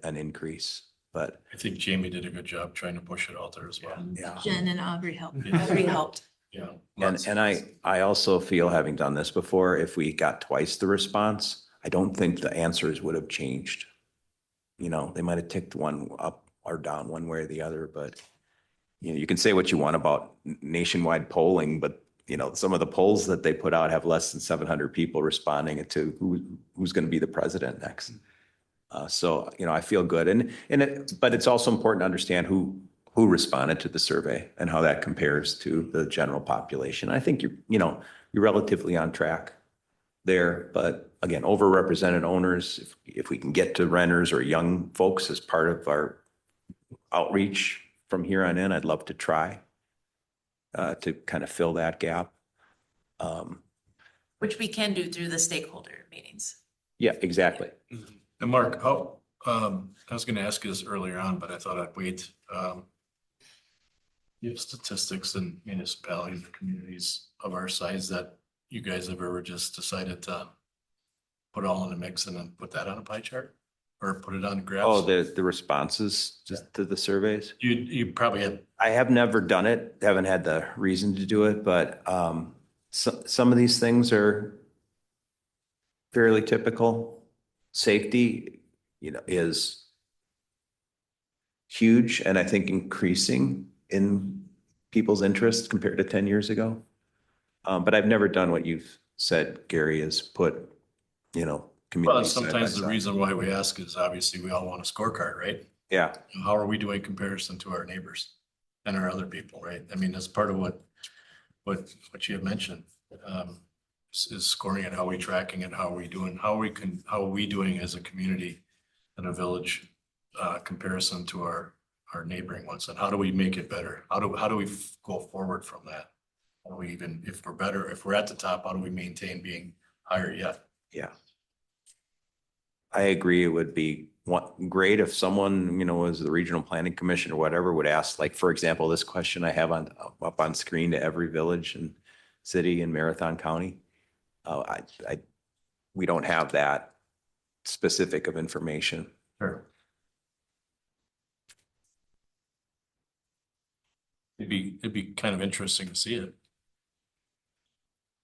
increase, but I think Jamie did a good job trying to push it out there as well. yeah. Jen and Aubrey helped. Yeah. Aubrey helped. Yeah. And I also feel, having done this before, if we got twice the response, I don't think the answers would have changed. They might have ticked one up or down one way or the other, but you can say what you want about nationwide polling, but some of the polls that they put out have less than 700 people responding to who's going to be the president next. So I feel good, but it's also important to understand who responded to the survey and how that compares to the general population. I think you're relatively on track there, but again, overrepresented owners, if we can get to renters or young folks as part of our outreach from here on in, I'd love to try to kind of fill that gap. Which we can do through the stakeholder meetings. Yeah, exactly. And Mark, I was gonna ask you this earlier on, but I thought I'd wait. You have statistics in municipalities or communities of our size that you guys have ever just decided to put all in a mix and then put that on a pie chart? Or put it on graphs? Oh, the responses to the surveys? You probably have. I have never done it, haven't had the reason to do it, but some of these things are fairly typical. Safety, is huge, and I think increasing in people's interest compared to 10 years ago. But I've never done what you've said, Gary, is put, Well, communities side by sometimes the side. reason why we ask is obviously we all want a scorecard, right? Yeah, How are we doing in comparison to our neighbors and our other people, right? I mean, that's part of what you have mentioned. Is scoring and how we tracking and how are we doing, how are we doing as a community and a village, comparison to our neighboring ones, and how do we make it better? How do we go forward from that? How do we even, if we're better, if we're at the top, how do we maintain being higher yet? yeah. I agree. It would be great if someone, was the regional planning commission or whatever, would ask, like, for example, this question I have up on screen to every village and city in Marathon County. We don't have that specific of information. Sure. It'd be kind of interesting to see it.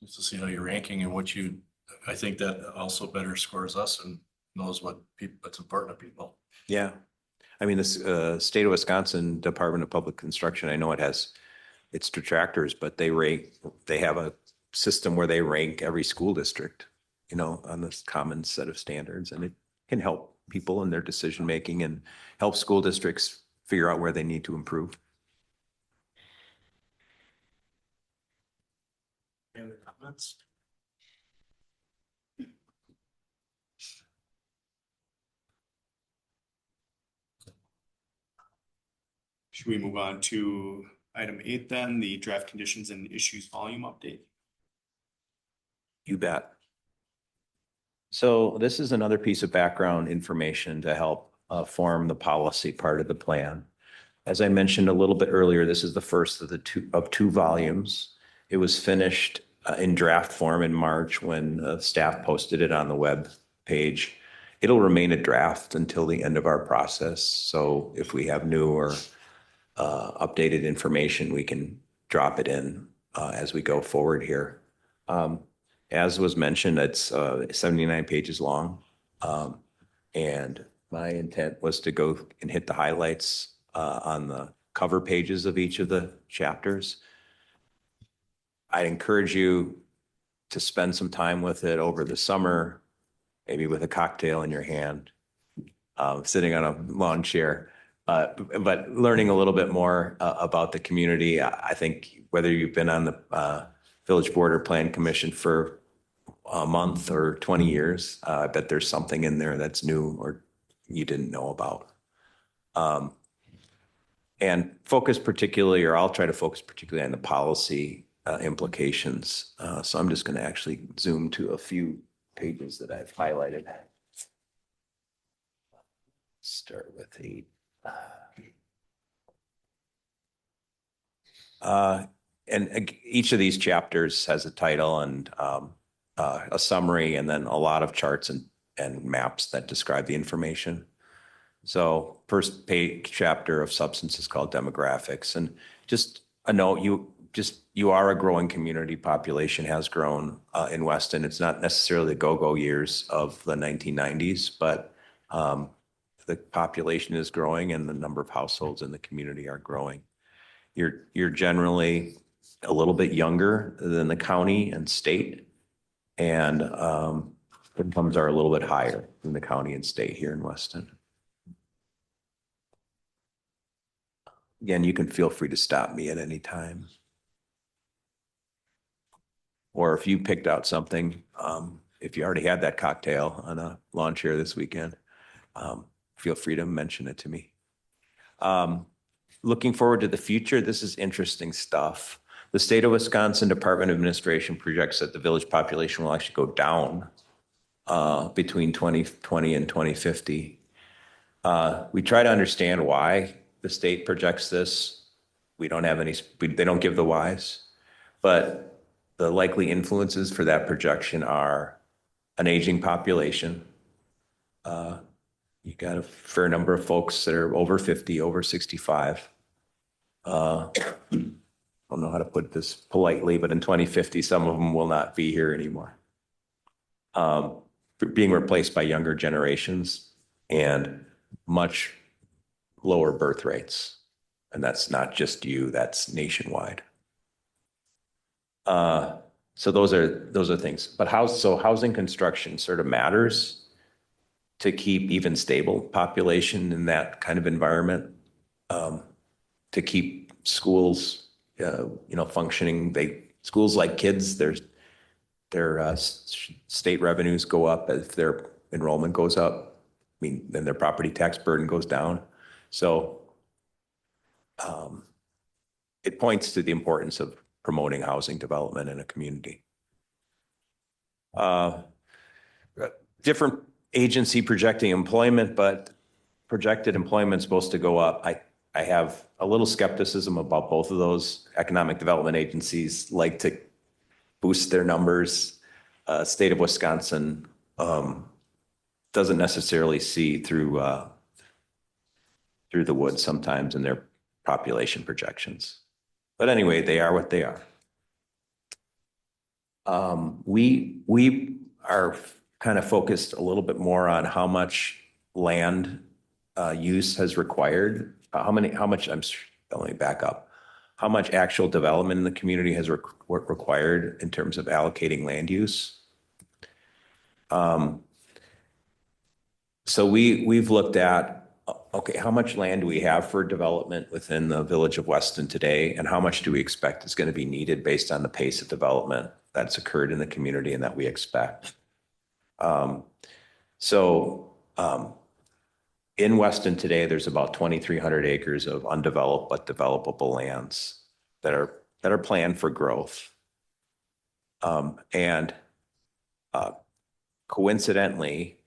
Just to see how you're ranking and I think that also better scores us and knows what's important to people. Yeah. I mean, this state of Wisconsin Department of Public Construction, I know it has its detractors, but they have a system where they rank every school district, on this common set of standards, and it can help people in their decision making and help school districts figure out where they need to improve. Any other comments? Should we move on to item 8 then, the draft conditions and issues volume update? You bet. So this is another piece of background information to help form the policy part of the plan. As I mentioned a little bit earlier, this is the first of two volumes. It was finished in draft form in March when staff posted it on the web page. It'll remain a draft until the end of our process. So if we have new or updated information, we can drop it in as we go forward here. As was mentioned, it's 79 pages long. And my intent was to go and hit the highlights on the cover pages of each of the chapters. I'd encourage you to spend some time with it over the summer, maybe with a cocktail in your hand, sitting on a lawn chair, but learning a little bit more about the community. I think whether you've been on the Village Board or Plan Commission for a month or 20 years, I bet there's something in there that's new or you didn't know about. And focus particularly, or I'll try to focus particularly on the policy implications. So I'm just going to actually zoom to a few pages that I've highlighted. Start with 8. each of these chapters has a title and a summary, and then a lot of charts and maps that describe the information. So first page chapter of substance is called demographics. And just a note, you are a growing community. Population has grown in Weston. It's not necessarily the go-go years of the 1990s, but the population is growing and the number of households in the community are growing. You're generally a little bit younger than the county and state, and incomes are a little bit higher than the county and state here in Weston. Again, you can feel free to stop me at any time. Or if you picked out something, if you already had that cocktail on a lawn chair this weekend, feel free to mention it to me. Looking forward to the future, this is interesting stuff. The state of Wisconsin Department of Administration projects that the village population will actually go down between 2020 and 2050. We try to understand why the state projects this. We don't have any, they don't give the whys, but the likely influences for that projection are an aging population. You got a fair number of folks that are over 50, over 65. I don't know how to put this politely, but in 2050, some of them will not be here anymore. Being replaced by younger generations and much lower birth rates. And that's not just you, that's nationwide. So those are things. But housing construction sort of matters to keep even stable population in that kind of environment, to keep schools, functioning. Schools like kids, their state revenues go up if their enrollment goes up. I mean, then their property tax burden goes down. So it points to the importance of promoting housing development in a community. Different agency projecting employment, but projected employment is supposed to go up. I have a little skepticism about both of those. Economic development agencies like to boost their numbers. State of Wisconsin doesn't necessarily see through the woods sometimes in their population projections. But anyway, they are what they are. We are kind of focused a little bit more on how much land use has required. Let me back up. How much actual development in the community has required in terms of allocating land use. So we've looked at, okay, how much land do we have for development within the village of Weston today, and how much do we expect is going to be needed based on the pace of development that's occurred in the community and that we expect. In Weston today, there's about 2,300 acres of undeveloped but developable lands that are planned for growth. Coincidentally,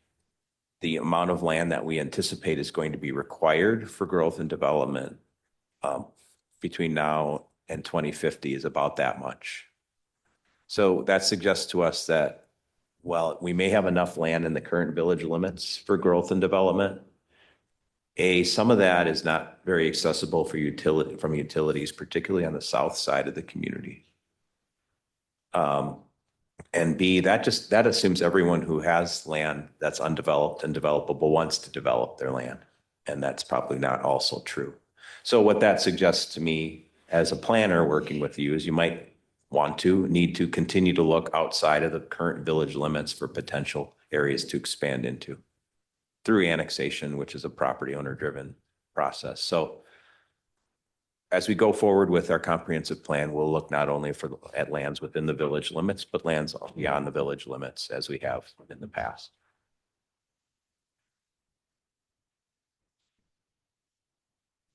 the amount of land that we anticipate is going to be required for growth and development between now and 2050 is about that much. So that suggests to us that, well, we may have enough land in the current village limits for growth and development. Some of that is not very accessible for utilities, particularly on the south side of the community. And B, that assumes everyone who has land that's undeveloped and developable wants to develop their land. And that's probably not also true. So what that suggests to me as a planner working with you is you might need to continue to look outside of the current village limits for potential areas to expand into through annexation, which is a property owner driven process. So as we go forward with our comprehensive plan, we'll look not only at lands within the village limits, but lands beyond the village limits as we have in the past.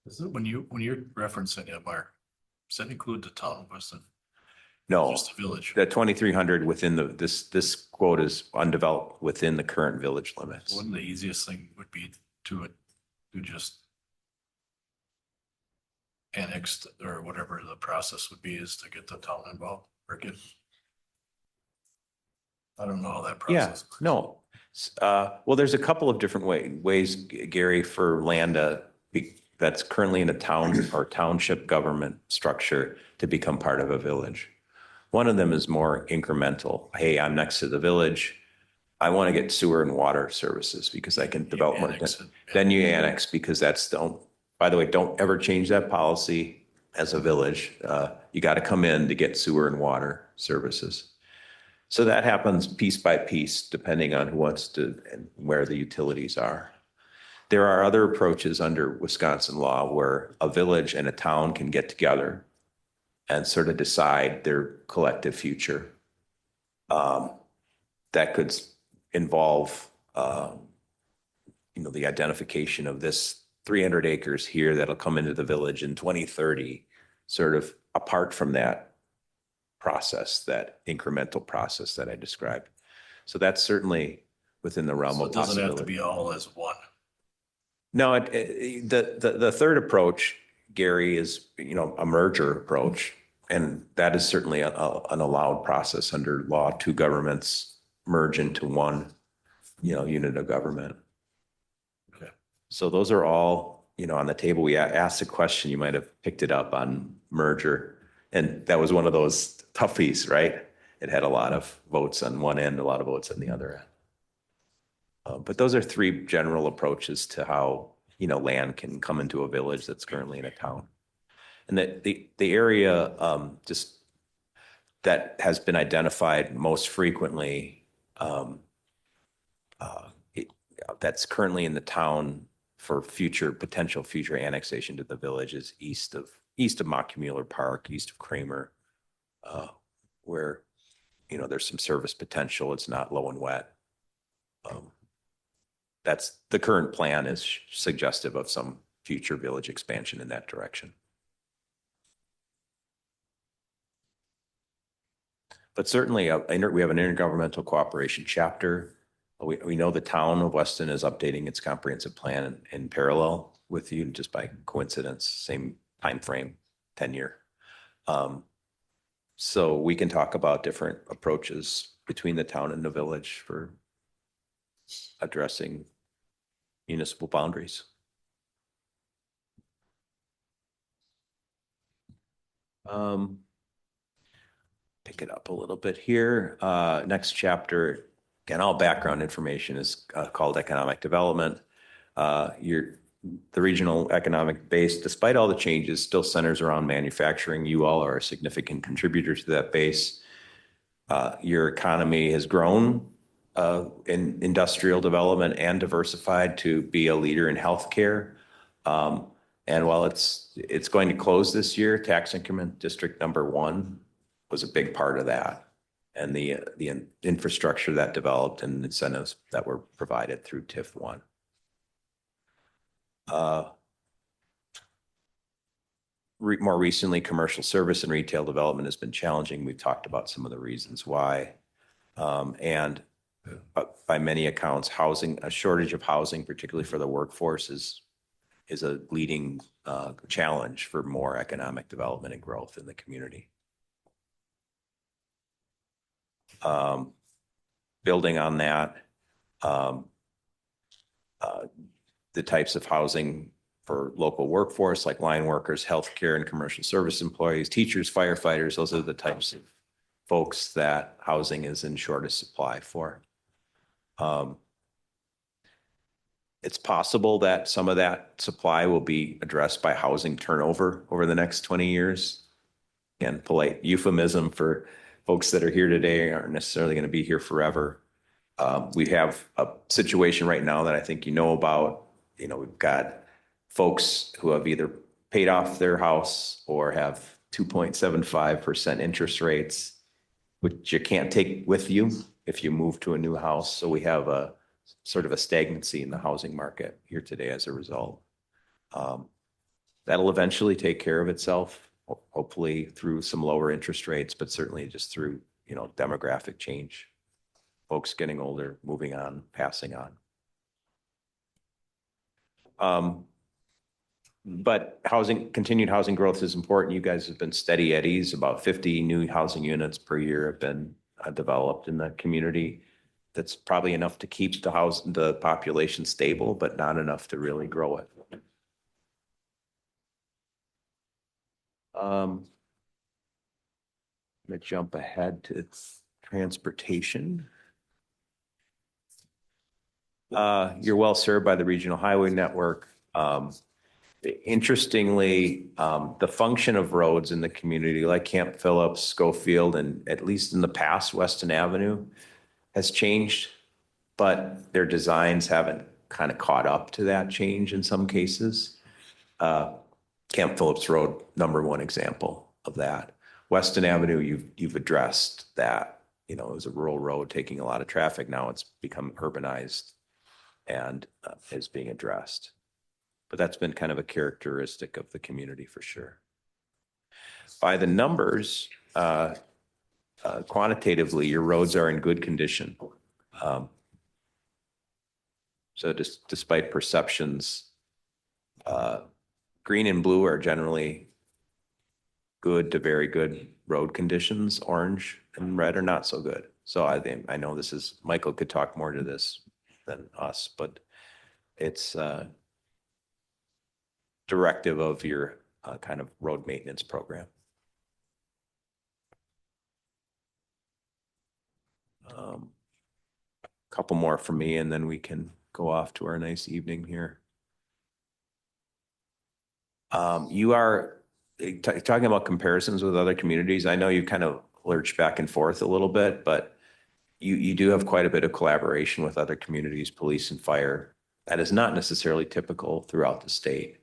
Is it when you're referencing it, Mark, does that include the town of Weston? No, Just the village. The 2,300 within this quote is undeveloped within the current village limits. One of the easiest thing would be to just annexed or whatever the process would be is to get the town involved or get. I don't know how that Yeah, process. no. Well, there's a couple of different ways, Gary, for land that's currently in a town or township government structure to become part of a village. One of them is more incremental. Hey, I'm next to the village. I want to get sewer and water services because I can develop more. Then you annex because by the way, don't ever change that policy as a village. You got to come in to get sewer and water services. So that happens piece by piece, depending on who wants to and where the utilities are. There are other approaches under Wisconsin law where a village and a town can get together and sort of decide their collective future. That could involve, the identification of this 300 acres here that'll come into the village in 2030, sort of apart from that process, that incremental process that I described. So that's certainly within the realm So of it doesn't have to possibility. be all as one. No, the third approach, Gary, is, a merger approach. And that is certainly an allowed process under law. Two governments merge into one, unit of government. Okay. So those are all, on the table. We asked a question, you might have picked it up on merger. And that was one of those toughies, right? It had a lot of votes on one end, a lot of votes on the other end. But those are three general approaches to how, land can come into a village that's currently in a town. And the area just that has been identified most frequently that's currently in the town for potential future annexation to the village is east of Mockmuller Park, east of Kramer, where there's some service potential. It's not low and wet. That's the current plan is suggestive of some future village expansion in that direction. But certainly, we have an intergovernmental cooperation chapter. We know the town of Weston is updating its comprehensive plan in parallel with you, just by coincidence, same time frame, 10-year. So we can talk about different approaches between the town and the village for addressing municipal boundaries. Pick it up a little bit here. Next chapter, again, all background information is called economic development. The regional economic base, despite all the changes, still centers around manufacturing. You all are a significant contributor to that base. Your economy has grown in industrial development and diversified to be a leader in healthcare. And while it's going to close this year, tax increment district number 1 was a big part of that, and the infrastructure that developed and incentives that were provided through TIF 1. More recently, commercial service and retail development has been challenging. We've talked about some of the reasons why. And by many accounts, a shortage of housing, particularly for the workforce, is a leading challenge for more economic development and growth in the community. Building on that, the types of housing for local workforce like line workers, healthcare and commercial service employees, teachers, firefighters, those are the types of folks that housing is in shortest supply for. It's possible that some of that supply will be addressed by housing turnover over the next 20 years. Again, polite euphemism for folks that are here today aren't necessarily going to be here forever. We have a situation right now that I think about. We've got folks who have either paid off their house or have 2.75% interest rates, which you can't take with you if you move to a new house. So we have a sort of a stagnancy in the housing market here today as a result. That'll eventually take care of itself, hopefully through some lower interest rates, but certainly just through, demographic change, folks getting older, moving on, passing on. But continued housing growth is important. You guys have been steady eddies. About 50 new housing units per year have been developed in the community. That's probably enough to keep the population stable, but not enough to really grow it. I'm gonna jump ahead to transportation. You're well served by the regional highway network. Interestingly, the function of roads in the community, like Camp Phillips, Schofield, and at least in the past, Weston Avenue, has changed, but their designs haven't kind of caught up to that change in some cases. Camp Phillips Road, number one example of that. Weston Avenue, you've addressed that. You know, it was a rural road taking a lot of traffic. Now it's become urbanized and is being addressed. But that's been kind of a characteristic of the community for sure. By the numbers, quantitatively, your roads are in good condition. So despite perceptions, green and blue are generally good to very good road conditions. Orange and red are not so good. So I know Michael could talk more to this than us, but it's directive of your kind of road maintenance program. Couple more from me, and then we can go off to our nice evening here. You are talking about comparisons with other communities. I know you kind of lurch back and forth a little bit, but you do have quite a bit of collaboration with other communities, police and fire. That is not necessarily typical throughout the state,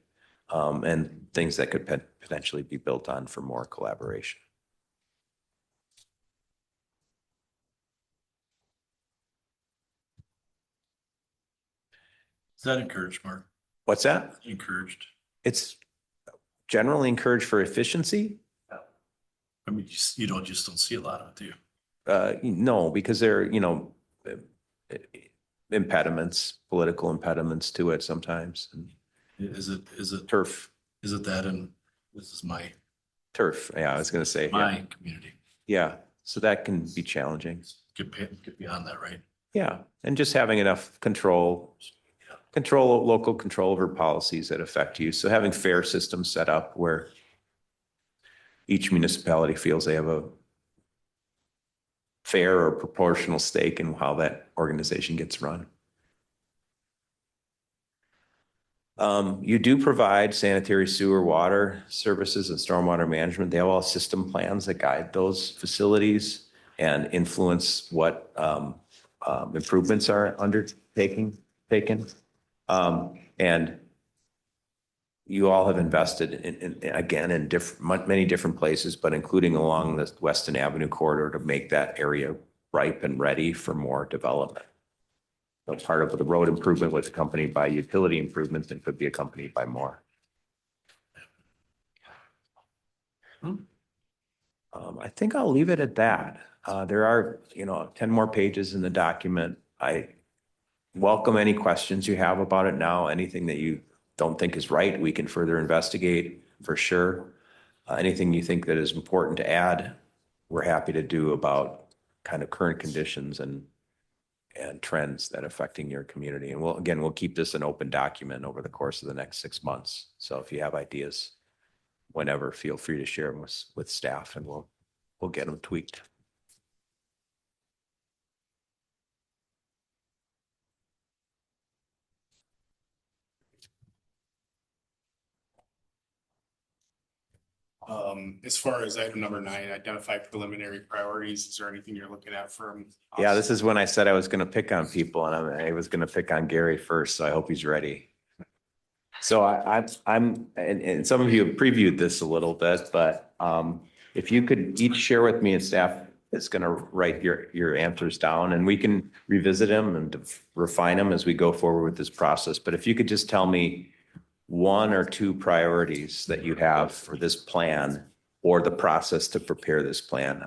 and things that could potentially be built on for more collaboration. Is that encouraged, Mark? What's that? Encouraged. It's generally encouraged for efficiency. I mean, you just don't see a lot of it, do you? No, because there are, impediments, political impediments to it sometimes. Is it turf? Is it that this is my turf? Yeah, I was going to say my community. Yeah, so that can be challenging. Get beyond that, right? Yeah, and just having enough local control over policies that affect you. So having fair systems set up where each municipality feels they have a fair or proportional stake in how that organization gets run. You do provide sanitary sewer water services and stormwater management. They have all system plans that guide those facilities and influence what improvements are taken. And you all have invested in many different places, but including along the Weston Avenue corridor to make that area ripe and ready for more development. So part of the road improvement was accompanied by utility improvements and could be accompanied by more. I think I'll leave it at that. There are, 10 more pages in the document. I welcome any questions you have about it now. Anything that you don't think is right, we can further investigate for sure. Anything you think that is important to add, we're happy to do about kind of current conditions and trends that are affecting your community. And we'll keep this an open document over the course of the next 6 months. So if you have ideas, whenever, feel free to share them with staff, and we'll get them tweaked. As far as item number 9, identify preliminary priorities. Is there anything you're looking at from? Yeah, this is when I said I was going to pick on people, and I was going to pick on Gary first. So I hope he's ready. So I'm, and some of you have previewed this a little bit, but if you could each share with me, and staff is going to write your answers down, and we can revisit them and refine them as we go forward with this process. But if you could just tell me 1 or 2 priorities that you have for this plan or the process to prepare this plan,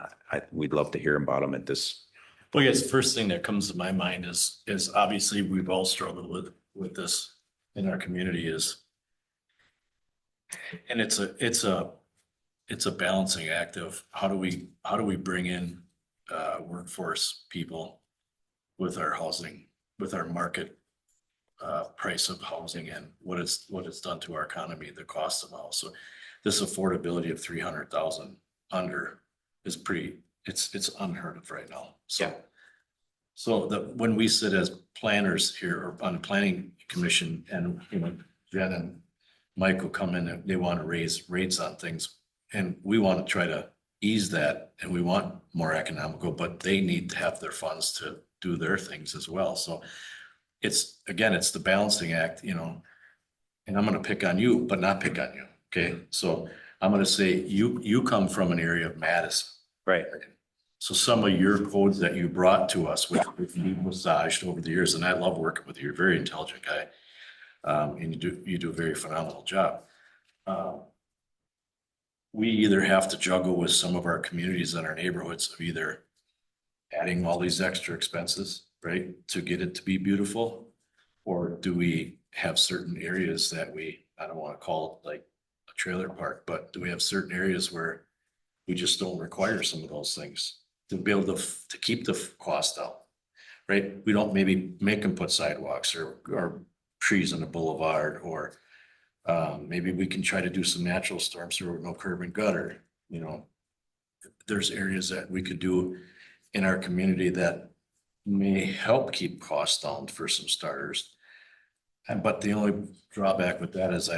we'd love to hear about them at this. Well, I guess the first thing that comes to my mind is obviously we've all struggled with this in our community is And it's a balancing act of how do we bring in workforce people with our housing, with our market price of housing and what it's done to our economy, the cost of house. So this affordability of 300,000 under is it's unheard of right now. So Yeah. so when we sit as planners here or on the planning commission and, Jen and Mike will come in and they want to raise rates on things. And we want to try to ease that and we want more economical, but they need to have their funds to do their things as well. So it's the balancing act, and I'm going to pick on you, but not pick on you. Okay. So I'm going to say you come from an area of Madison. Right. So some of your codes that you brought to us, which you've massaged over the years, and I love working with you. You're a very intelligent guy. And you do a very phenomenal job. We either have to juggle with some of our communities in our neighborhoods of either adding all these extra expenses, right, to get it to be beautiful, or do we have certain areas that I don't want to call it like a trailer park, but do we have certain areas where we just don't require some of those things to be able to keep the cost out, right? We don't maybe make them put sidewalks or trees on the boulevard, or maybe we can try to do some natural storm sewer with no curb and gutter. There's areas that we could do in our community that may help keep costs down for some starters. But the only drawback with that is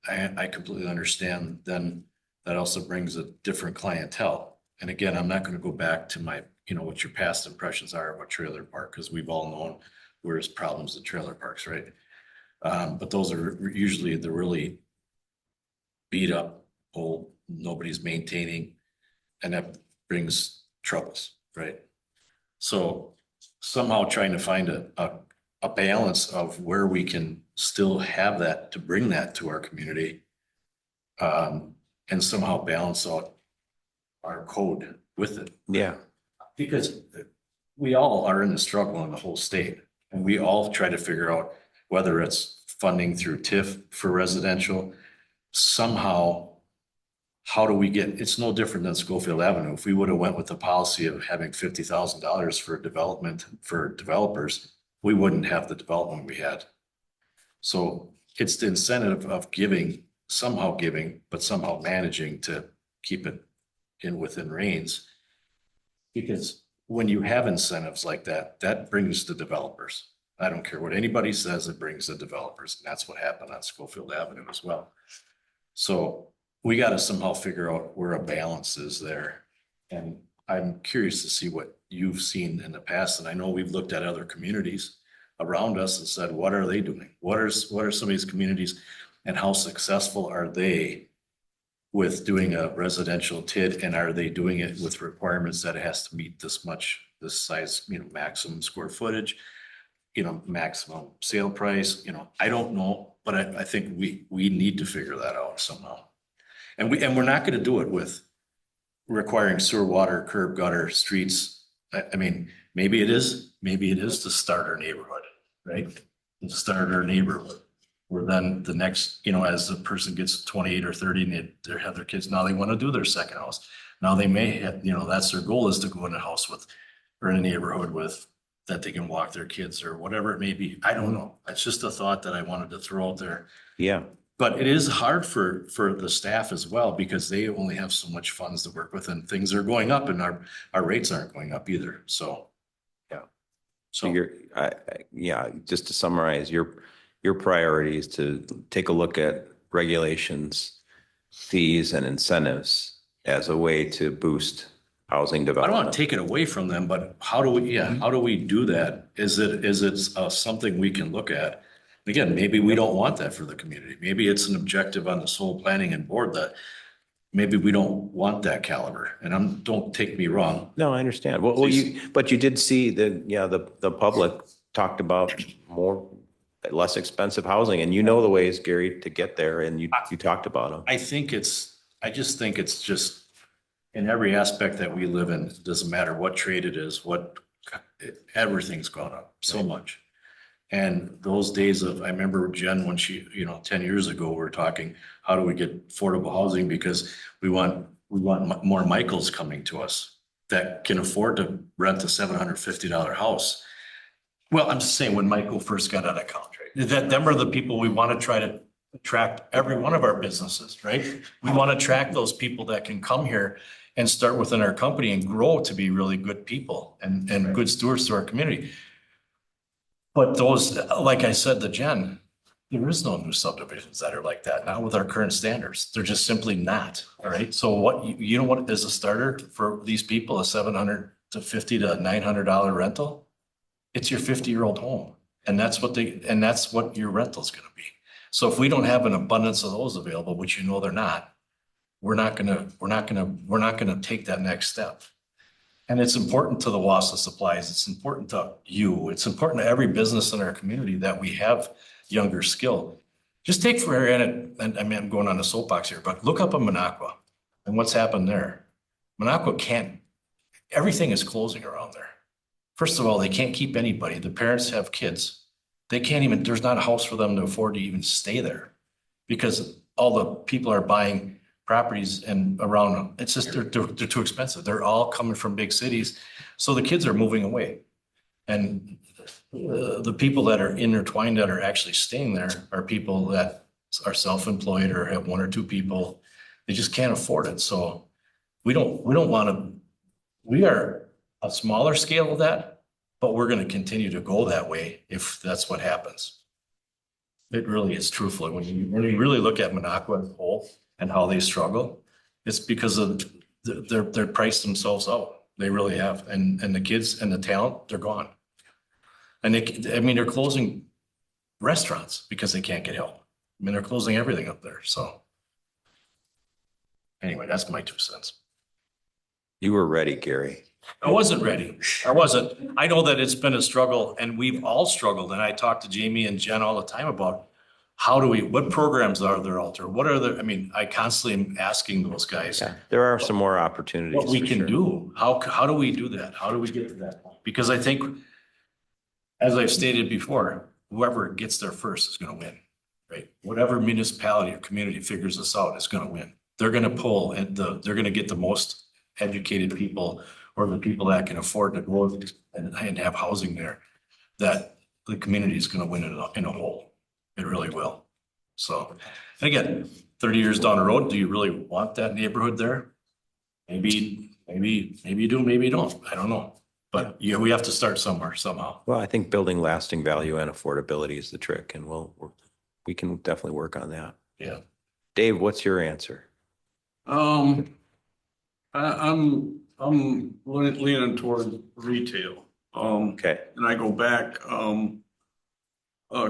I completely understand then that also brings a different clientele. And again, I'm not going to go back to my, what your past impressions are of a trailer park, because we've all known where's problems in trailer parks, right? But those are usually the really beat up, old, nobody's maintaining, and that brings troubles, right? So somehow trying to find a balance of where we can still have that to bring that to our community, and somehow balance out our code with it. Yeah. Because we all are in the struggle in the whole state, and we all try to figure out whether it's funding through TIF for residential, somehow, how do we it's no different than Schofield Avenue. If we would have went with the policy of having $50,000 for development for developers, we wouldn't have the development we had. So it's the incentive of somehow giving, but somehow managing to keep it within reins. Because when you have incentives like that, that brings the developers. I don't care what anybody says, it brings the developers. And that's what happened on Schofield Avenue as well. So we got to somehow figure out where a balance is there. And I'm curious to see what you've seen in the past. And I know we've looked at other communities around us and said, what are they doing? What are some of these communities and how successful are they with doing a residential TID? And are they doing it with requirements that it has to meet this size, maximum square footage, maximum sale price, I don't know, but I think we need to figure that out somehow. And we're not going to do it with requiring sewer, water, curb, gutter, streets. I mean, maybe it is to start our neighborhood, right? To start our neighborhood. Where then the next, as the person gets 28 or 30 and they have their kids, now they want to do their second house. Now they may have, that's their goal, is to go in a house or in a neighborhood with that they can walk their kids or whatever it may be. I don't know. It's just a thought that I wanted to throw out there. Yeah. But it is hard for the staff as well, because they only have so much funds to work with, and things are going up, and our rates aren't going up either. So. Yeah. So just to summarize, your priority is to take a look at regulations, fees, and incentives as a way to boost housing I development. don't want to take it away from them, but how do we do that? Is it something we can look at? Again, maybe we don't want that for the community. Maybe it's an objective on this whole planning and board that maybe we don't want that caliber. And don't take me wrong. No, I understand. Well, but you did see the public talked about less expensive housing, and the ways, Gary, to get there, and you talked about them. I just think it's just in every aspect that we live in. It doesn't matter what trade it is, everything's gone up so much. And those days of, I remember Jen, when she, 10 years ago, we were talking, how do we get affordable housing? Because we want more Michaels coming to us that can afford to rent a $750 house. Well, I'm just saying, when Michael first got out of college, right? Them are the people we want to try to attract every one of our businesses, right? We want to attract those people that can come here and start within our company and grow to be really good people and good stewards to our community. But those, like I said to Jen, there is no new subdivisions that are like that, not with our current standards. They're just simply not, all right? So what, you know what is a starter for these people, a $700 to $50 to $900 rental? It's your 50-year-old home. And that's what your rental is gonna be. So if we don't have an abundance of those available, which they're not, we're not gonna take that next step. And it's important to the Wassa Supplies. It's important to you. It's important to every business in our community that we have younger skill. Just take for granted, and I mean, I'm going on a soapbox here, but look up in Minocqua and what's happened there. Minocqua everything is closing around there. First of all, they can't keep anybody. The parents have kids. There's not a house for them to afford to even stay there because all the people are buying properties and around them. It's just, they're too expensive. They're all coming from big cities. So the kids are moving away. And the people that are intertwined that are actually staying there are people that are self-employed or have one or two people. They just can't afford it. So we are a smaller scale of that, but we're going to continue to go that way if that's what happens. It really is, truthfully. When you really look at Minocqua as a whole and how they struggle, it's because of they're priced themselves out. They really have. And the kids and the talent, they're gone. And they're closing restaurants because they can't get help. I mean, they're closing everything up there. So anyway, that's my 2 cents. You were ready, Gary. I wasn't ready. I wasn't. I know that it's been a struggle and we've all struggled. And I talk to Jamie and Jen all the time about what programs are there out there? What are there? I mean, I constantly am asking those guys. Yeah, there are some more opportunities. What we for can sure. do. How do we do that? How do we get to that point? Because I think, as I've stated before, whoever gets there first is going to win, right? Whatever municipality or community figures this out is going to win. They're going to pull and they're going to get the most educated people or the people that can afford to grow and have housing there, that the community is going to win in a whole. It really will. So, and again, 30 years down the road, do you really want that neighborhood there? Maybe you do, maybe you don't. I don't know. But we have to start somewhere, somehow. Well, I think building lasting value and affordability is the trick, and we can definitely work on that. Yeah. Dave, what's your answer? I'm leaning toward retail. Okay. And I go back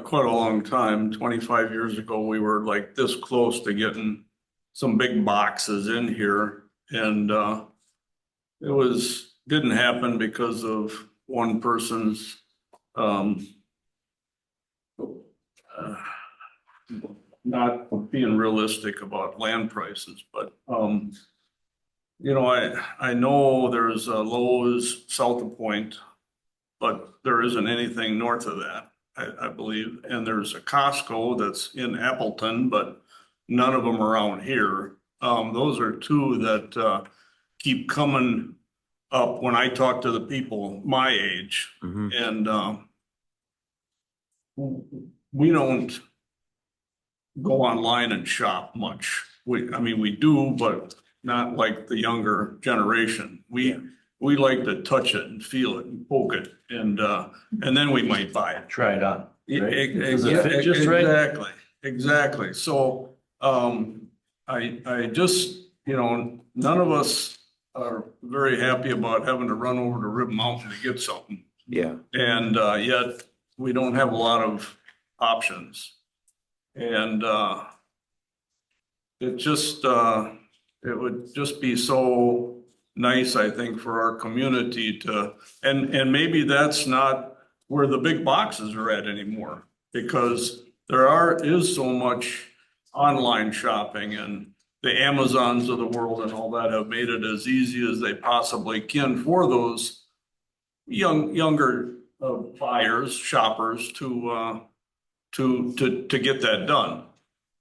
quite a long time. 25 years ago, we were like this close to getting some big boxes in here, and didn't happen because of one person's not being realistic about land prices, but I know there's a Lowe's south of Point, but there isn't anything north of that, I believe. And there's a Costco that's in Appleton, but none of them around here. Those are two that keep coming up when I talk to the people my age. And we don't go online and shop much. We do, but not like the younger generation. We like to touch it and feel it and poke it, and then we might buy it. Try it on. Right? Does it fit just right? Exactly. So I just, none of us are very happy about having to run over to Rib Mountain to get something. Yeah. And yet we don't have a lot of options. And it would just be so nice, I think, for our community and maybe that's not where the big boxes are at anymore, because there is so much online shopping, and the Amazons of the world and all that have made it as easy as they possibly can for those younger buyers, shoppers to get that done.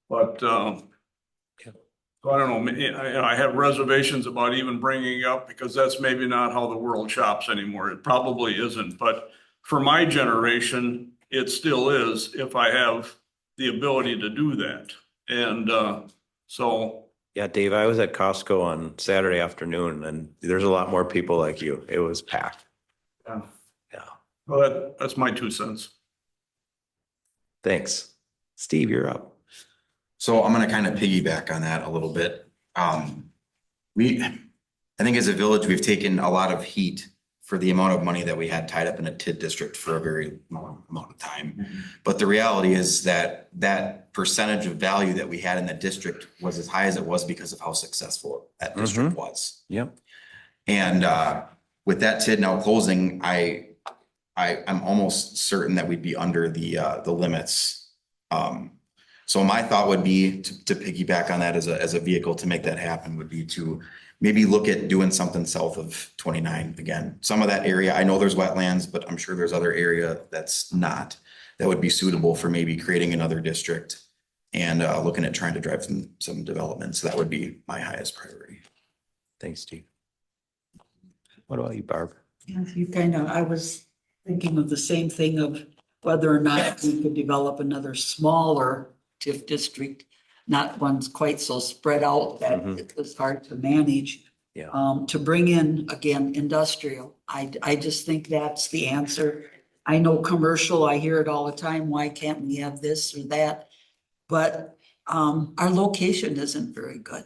But, so I don't know, I have reservations about even bringing it up because that's maybe not how the world shops anymore. It probably isn't, but for my generation, it still is if I have the ability to do that. And, so, Yeah, Dave, I was at Costco on Saturday afternoon and there's a lot more people like you. It was packed. yeah. Yeah. Well, that's my 2 cents. Thanks. Steve, you're up. So I'm gonna kind of piggyback on that a little bit. I think as a village, we've taken a lot of heat for the amount of money that we had tied up in a TID district for a very long amount of time. But the reality is that that percentage of value that we had in that district was as high as it was because of how successful that district was. Yep. And with that TID now closing, I'm almost certain that we'd be under the limits. So my thought would be to piggyback on that as a vehicle to make that happen would be to maybe look at doing something south of 29 again. Some of that area, I know there's wetlands, but I'm sure there's other area that's not, that would be suitable for maybe creating another district and looking at trying to drive some development. So that would be my highest priority. Thanks, Steve. What about you, Barb? Yeah, I was thinking of the same thing of whether or not we could develop another smaller TIF district, not one's quite so spread out that it was hard to manage. Yeah. To bring in, again, industrial, I just think that's the answer. I know commercial, I hear it all the time, why can't we have this or that? But our location isn't very good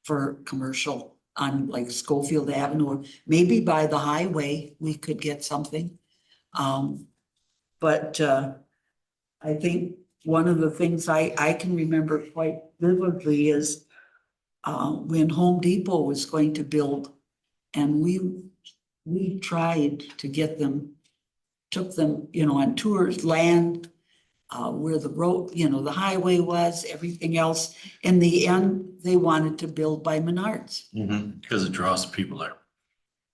for commercial on like Schofield Avenue. Maybe by the highway, we could get something. But I think one of the things I can remember quite vividly is when Home Depot was going to build, and we tried to get them, took them, on tours, land, where the road, the highway was, everything else. In the end, they wanted to build by Menards. Because it draws people there.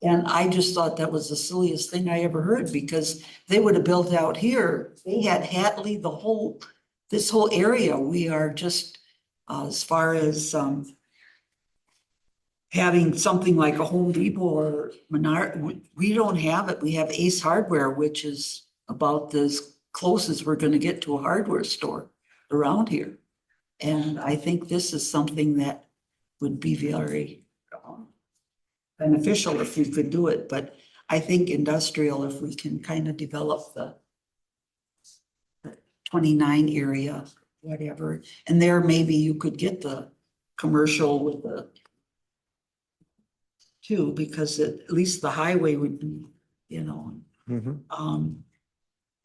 And I just thought that was the silliest thing I ever heard, because they would have built out here. They had Hatley, this whole area. We are just, as far as having something like a Home Depot or Menard, we don't have it. We have Ace Hardware, which is about as close as we're going to get to a hardware store around here. And I think this is something that would be very beneficial if we could do it. But I think industrial, if we can kind of develop the 29 area, whatever, and there maybe you could get the commercial with the too, because at least the highway would be,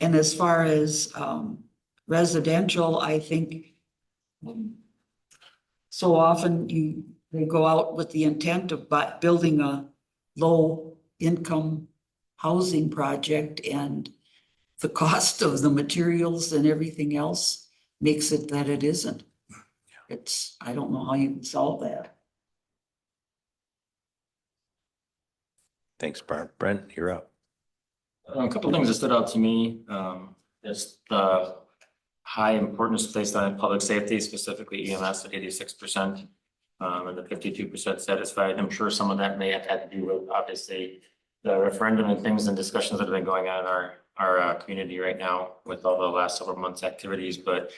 and as far as residential, I think so often they go out with the intent of building a low income housing project, and the cost of the materials and everything else makes it that it isn't. I don't know how you can solve that. Thanks, Barb. Brent, you're up. A couple of things that stood out to me, is the high importance placed on public safety, specifically EMS at 86%, and the 52% satisfied. I'm sure some of that may have had to do with obviously the referendum and things and discussions that have been going on in our community right now with all the last several months' activities, but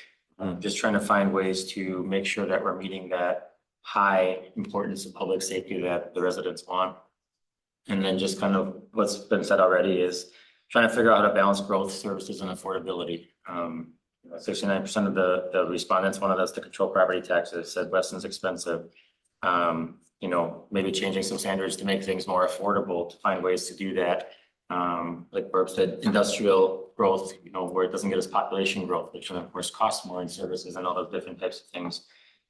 just trying to find ways to make sure that we're meeting that high importance of public safety that the residents want. And then just kind of what's been said already is trying to figure out how to balance growth, services, and affordability. 69% of the respondents wanted us to control property taxes, said Weston's expensive. Maybe changing some standards to make things more affordable, to find ways to do that. Like Barb said, industrial growth, where it doesn't get us population growth, which of course costs more in services and all those different types of things.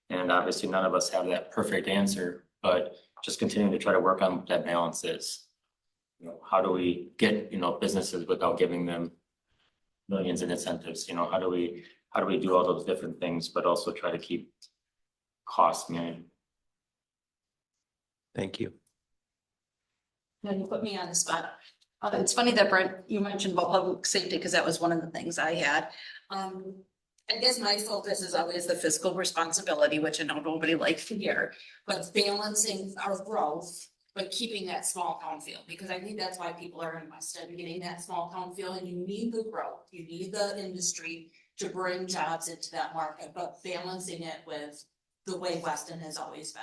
And obviously none of us have that perfect answer, but just continuing to try to work on what that balance is. How do we get, businesses without giving them millions in incentives? How do we do all those different things, but also try to keep costs managed? Thank you. Now you put me on the spot. It's funny that Brent, you mentioned about public safety, because that was one of the things I had. I guess my focus is always the fiscal responsibility, which I know nobody likes to hear, but balancing our growth, but keeping that small town feel, because I think that's why people are in Weston, getting that small town feel, and you need the growth, you need the industry to bring jobs into that market, but balancing it with the way Weston has always been.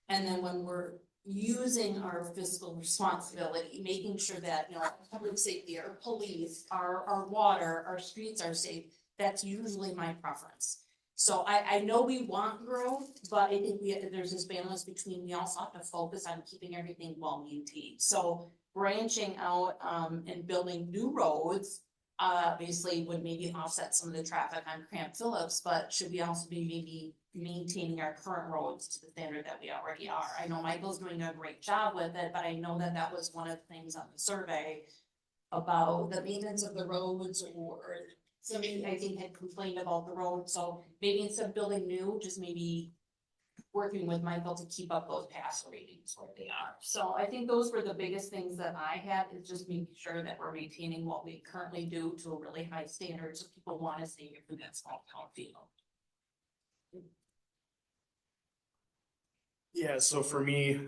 And then when we're using our fiscal responsibility, making sure that, you know, public safety, our police, our water, our streets are safe, that's usually my preference. So I know we want growth, but I think there's this balance between, we also have to focus on keeping everything well maintained. So branching out, and building new roads, obviously would maybe offset some of the traffic on Cramp Phillips, but should we also be maybe maintaining our current roads to the standard that we already are? I know Michael's doing a great job with it, but I know that that was one of the things on the survey about the maintenance of the roads, or somebody I think had complained about the road. So maybe instead of building new, just maybe working with Michael to keep up those pass ratings where they are. So I think those were the biggest things that I had, is just making sure that we're maintaining what we currently do to a really high standard, so people want to stay here for that small town feel. Yeah, so for me,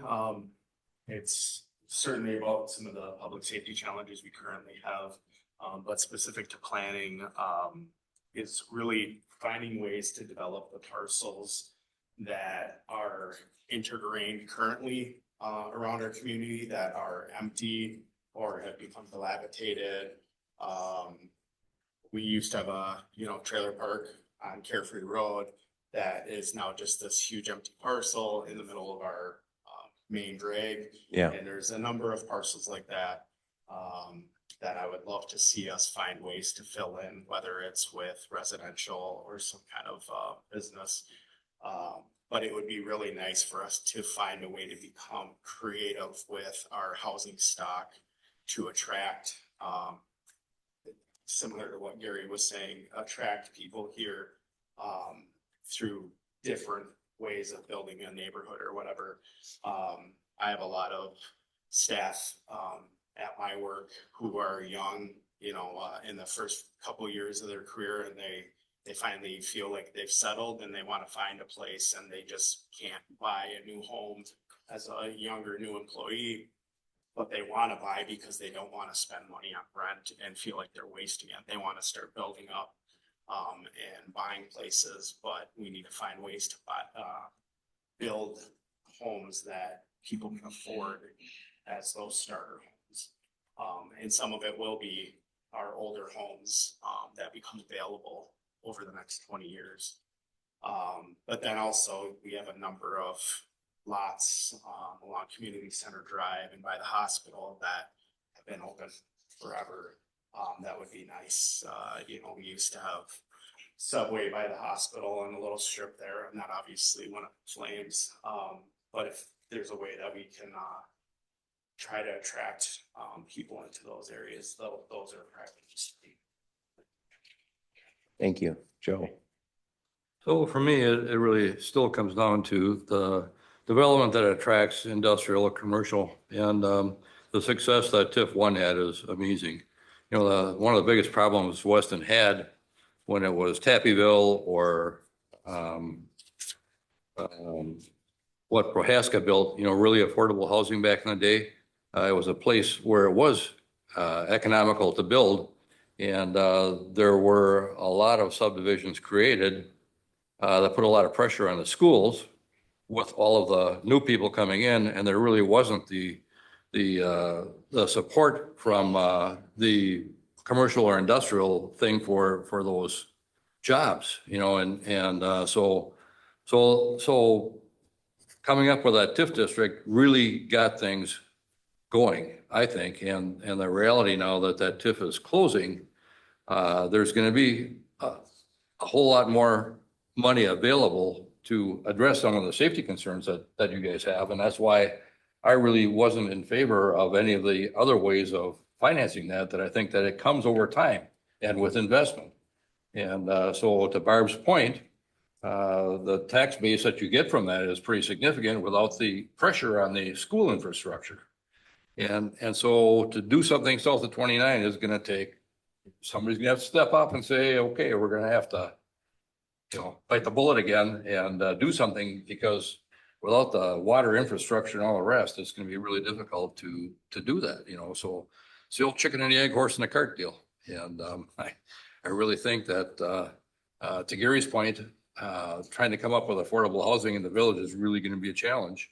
it's certainly about some of the public safety challenges we currently have. But specific to planning, is really finding ways to develop the parcels that are interdrained currently around our community, that are empty or have become dilapidated. We used to have a, you know, trailer park on Carefree Road that is now just this huge empty parcel in the middle of our main drag. Yeah. And there's a number of parcels like that that I would love to see us find ways to fill in, whether it's with residential or some kind of business. But it would be really nice for us to find a way to become creative with our housing stock to attract, similar to what Gary was saying, attract people here through different ways of building a neighborhood or whatever. I have a lot of staff at my work who are young, you know, in the first couple of years of their career, and they finally feel like they've settled and they want to find a place, and they just can't buy a new home as a younger new employee, but they want to buy because they don't want to spend money on rent and feel like they're wasting it. They want to start building up and buying places, but we need to find ways to build homes that people can afford as those starter homes. And some of it will be our older homes that become available over the next 20 years. But then also we have a number of lots along Community Center Drive and by the hospital that have been open forever. That would be nice. You know, we used to have Subway by the hospital and a little strip there, and that obviously went up in flames. But if there's a way that we can try to attract people into those areas, those are practices. Thank you, Joe. So for me, it really still comes down to the development that attracts industrial or commercial, and the success that TIF 1 had is amazing. You know, one of the biggest problems Weston had when it was Tappyville or what Prohaska built, you know, really affordable housing back in the day. It was a place where it was economical to build, and there were a lot of subdivisions created that put a lot of pressure on the schools with all of the new people coming in, and there really wasn't the support from the commercial or industrial thing for those jobs, you know, and so coming up with that TIF district really got things going, I think, and the reality now that TIF is closing, there's going to be a whole lot more money available to address some of the safety concerns that you guys have, and that's why I really wasn't in favor of any of the other ways of financing that I think that it comes over time and with investment. And so to Barb's point, the tax base that you get from that is pretty significant without the pressure on the school infrastructure. And so to do something south of 29 is gonna take, somebody's gonna have to step up and say, okay, we're gonna have to, bite the bullet again and do something, because without the water infrastructure and all the rest, it's gonna be really difficult to do that, so it's the old chicken and the egg, horse and the cart deal. And I really think that to Gary's point, trying to come up with affordable housing in the village is really gonna be a challenge.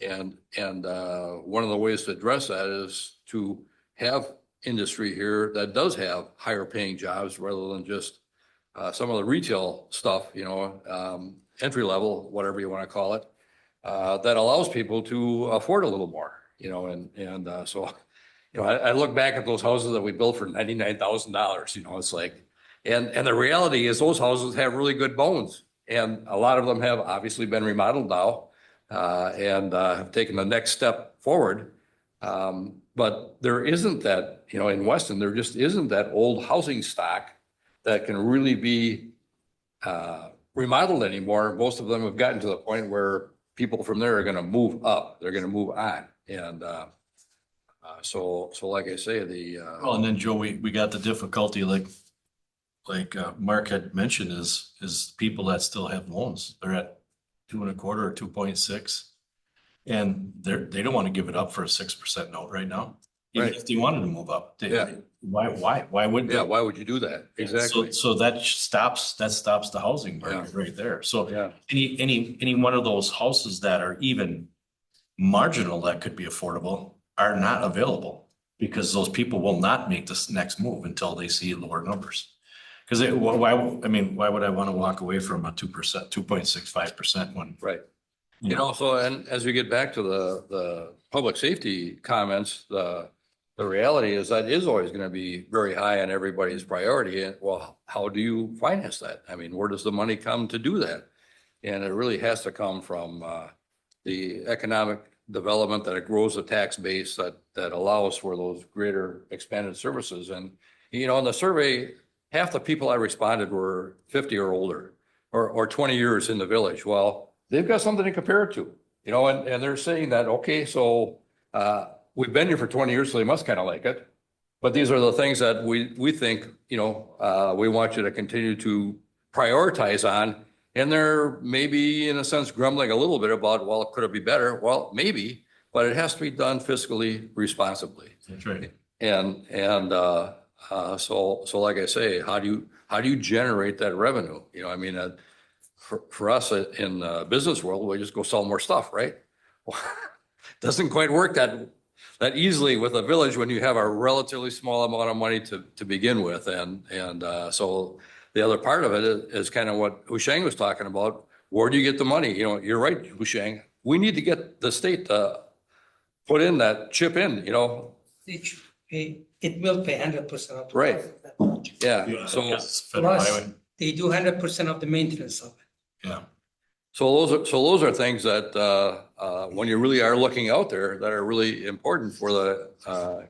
And one of the ways to address that is to have industry here that does have higher paying jobs rather than just some of the retail stuff, entry level, whatever you want to call it, that allows people to afford a little more, so, I look back at those houses that we built for $99,000, it's like, and the reality is those houses have really good bones, and a lot of them have obviously been remodeled now, and have taken the next step forward. But there isn't that, in Weston, there just isn't that old housing stock that can really be remodeled anymore. Most of them have gotten to the point where people from there are going to move up. They're going to move on. And so like I say, Well, and then Joe, we got the difficulty like Mark had mentioned is people that still have loans. They're at 2.25 or 2.6. And they don't want to give it up for a 6% note right now. Even if they wanted to move up. Why wouldn't they? Yeah, why would you do that? Exactly. So that stops the housing market right there. So any one of those houses that are even marginal that could be affordable are not available, because those people will not make this next move until they see lower numbers. Because why would I want to walk away from a 2%, 2.65% one? Right. So, and as we get back to the public safety comments, the reality is that is always going to be very high on everybody's priority. And well, how do you finance that? I mean, where does the money come to do that? And it really has to come from the economic development that it grows the tax base that allows for those greater expanded services. And, in the survey, half the people I responded were 50 or older or 20 years in the village. Well, they've got something to compare it to, and they're saying that, okay, so we've been here for 20 years, so they must kind of like it. But these are the things that we think, we want you to continue to prioritize on. And they're maybe in a sense grumbling a little bit about, well, could it be better? Well, maybe, but it has to be done fiscally responsibly. That's right. And so like I say, how do you generate that revenue? For us in the business world, we just go sell more stuff, right? Well, doesn't quite work that easily with a village when you have a relatively small amount of money to begin with. And so the other part of it is kind of what Husheng was talking about. Where do you get the money? You're right, Husheng. We need to get the state to put in that chip in, It will pay 100% of the Right. cost of that project. Yeah. So Plus, they do 100% of the maintenance of it. Yeah. So those are things that when you really are looking out there that are really important for the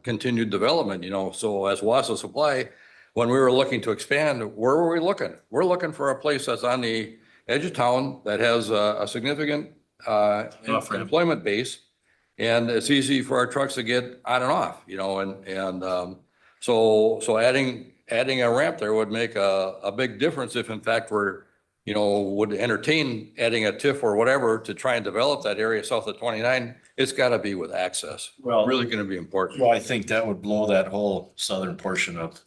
continued development, So as Wassa Supply, when we were looking to expand, where were we looking? We're looking for a place that's on the edge of town that has a significant employment base, and it's easy for our trucks to get on and off, so adding a ramp there would make a big difference if in fact we're would entertain adding a TIF or whatever to try and develop that area south of 29. It's got to be with access. Well, really going to be important. Well, I think that would blow that whole southern portion of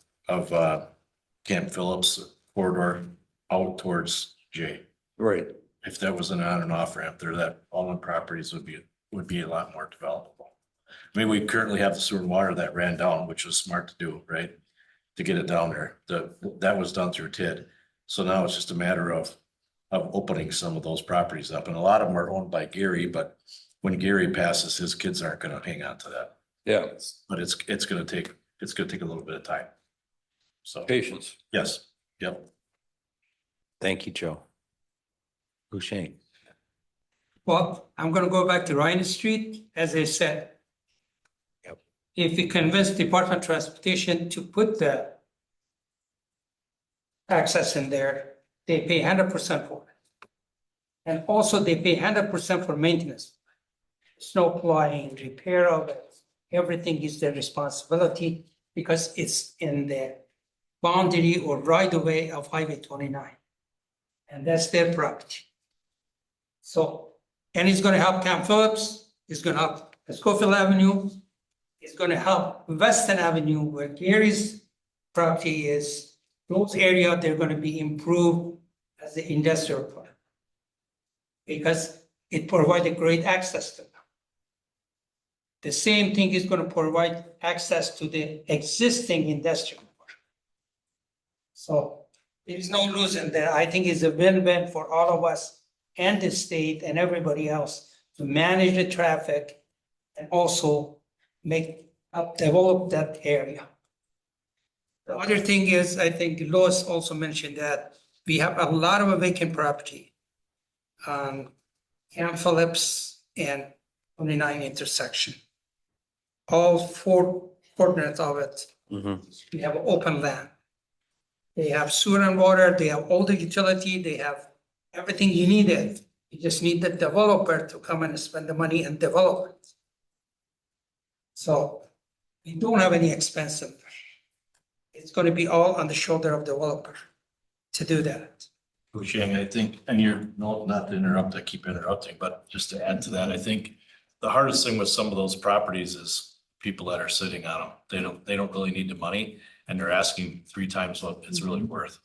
Camp Phillips corridor out towards J. Right. If that was an on and off ramp there, that all the properties would be a lot more developable. I mean, we currently have the sewer and water that ran down, which was smart to do, right? To get it down there. That was done through TID. So now it's just a matter of opening some of those properties up. And a lot of them are owned by Gary, but when Gary passes, his kids aren't going to hang on to that. Yeah. But it's going to take a little bit of time. So patience. Yes. Yep. Thank you, Joe. Husheng. Well, I'm going to go back to Ryan Street, as I said. Yep. If we convince Department of Transportation to put the access in there, they pay 100% for it. And also they pay 100% for maintenance. Snow plowing, repair of it, everything is their responsibility because it's in the boundary or right of way of Highway 29. And that's their property. So, and it's gonna help Camp Phillips, it's gonna help Schofield Avenue, it's gonna help Weston Avenue where Gary's property is. Those areas, they're gonna be improved as the industrial park. Because it provided great access to them. The same thing is gonna provide access to the existing industrial park. So there is no losing there. I think it's a win-win for all of us and the state and everybody else to manage the traffic and also develop that area. The other thing is, I think Lois also mentioned that we have a lot of vacant property on Camp Phillips and 29 intersection. All four quadrants of it, we have open land. They have sewer and water, they have all the utility, they have everything you needed. You just need the developer to come and spend the money and develop it. So we don't have any expensive. It's gonna be all on the shoulder of the developer to do that. Shane, I think, and you're, no, not to interrupt, I keep interrupting, but just to add to that, I think the hardest thing with some of those properties is people that are sitting on them. They don't really need the money and they're asking 3 times what it's really worth.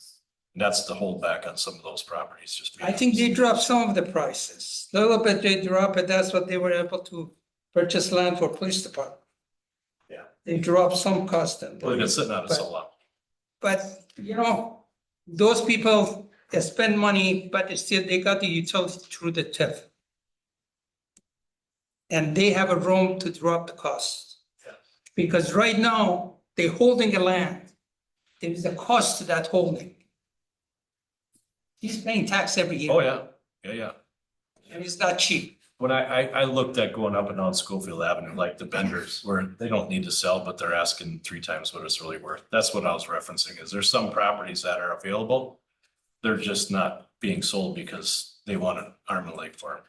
And that's the holdback on some of those properties, just. I think they dropped some of the prices, a little bit they dropped, but that's what they were able to purchase land for police department. Yeah. They dropped some cost. Well, they've been sitting on it so long. But, you know, those people, they spend money, but they got the utility through the TIF. And they have a room to drop the cost. Because right now, they're holding a land. There is a cost to that holding. He's paying tax every year. Oh, yeah, yeah. And it's not cheap. When I looked at going up and down Schofield Avenue, like the vendors, where they don't need to sell, but they're asking 3 times what it's really worth. That's what I was referencing, is there's some properties that are available. They're just not being sold because they want an arm and leg for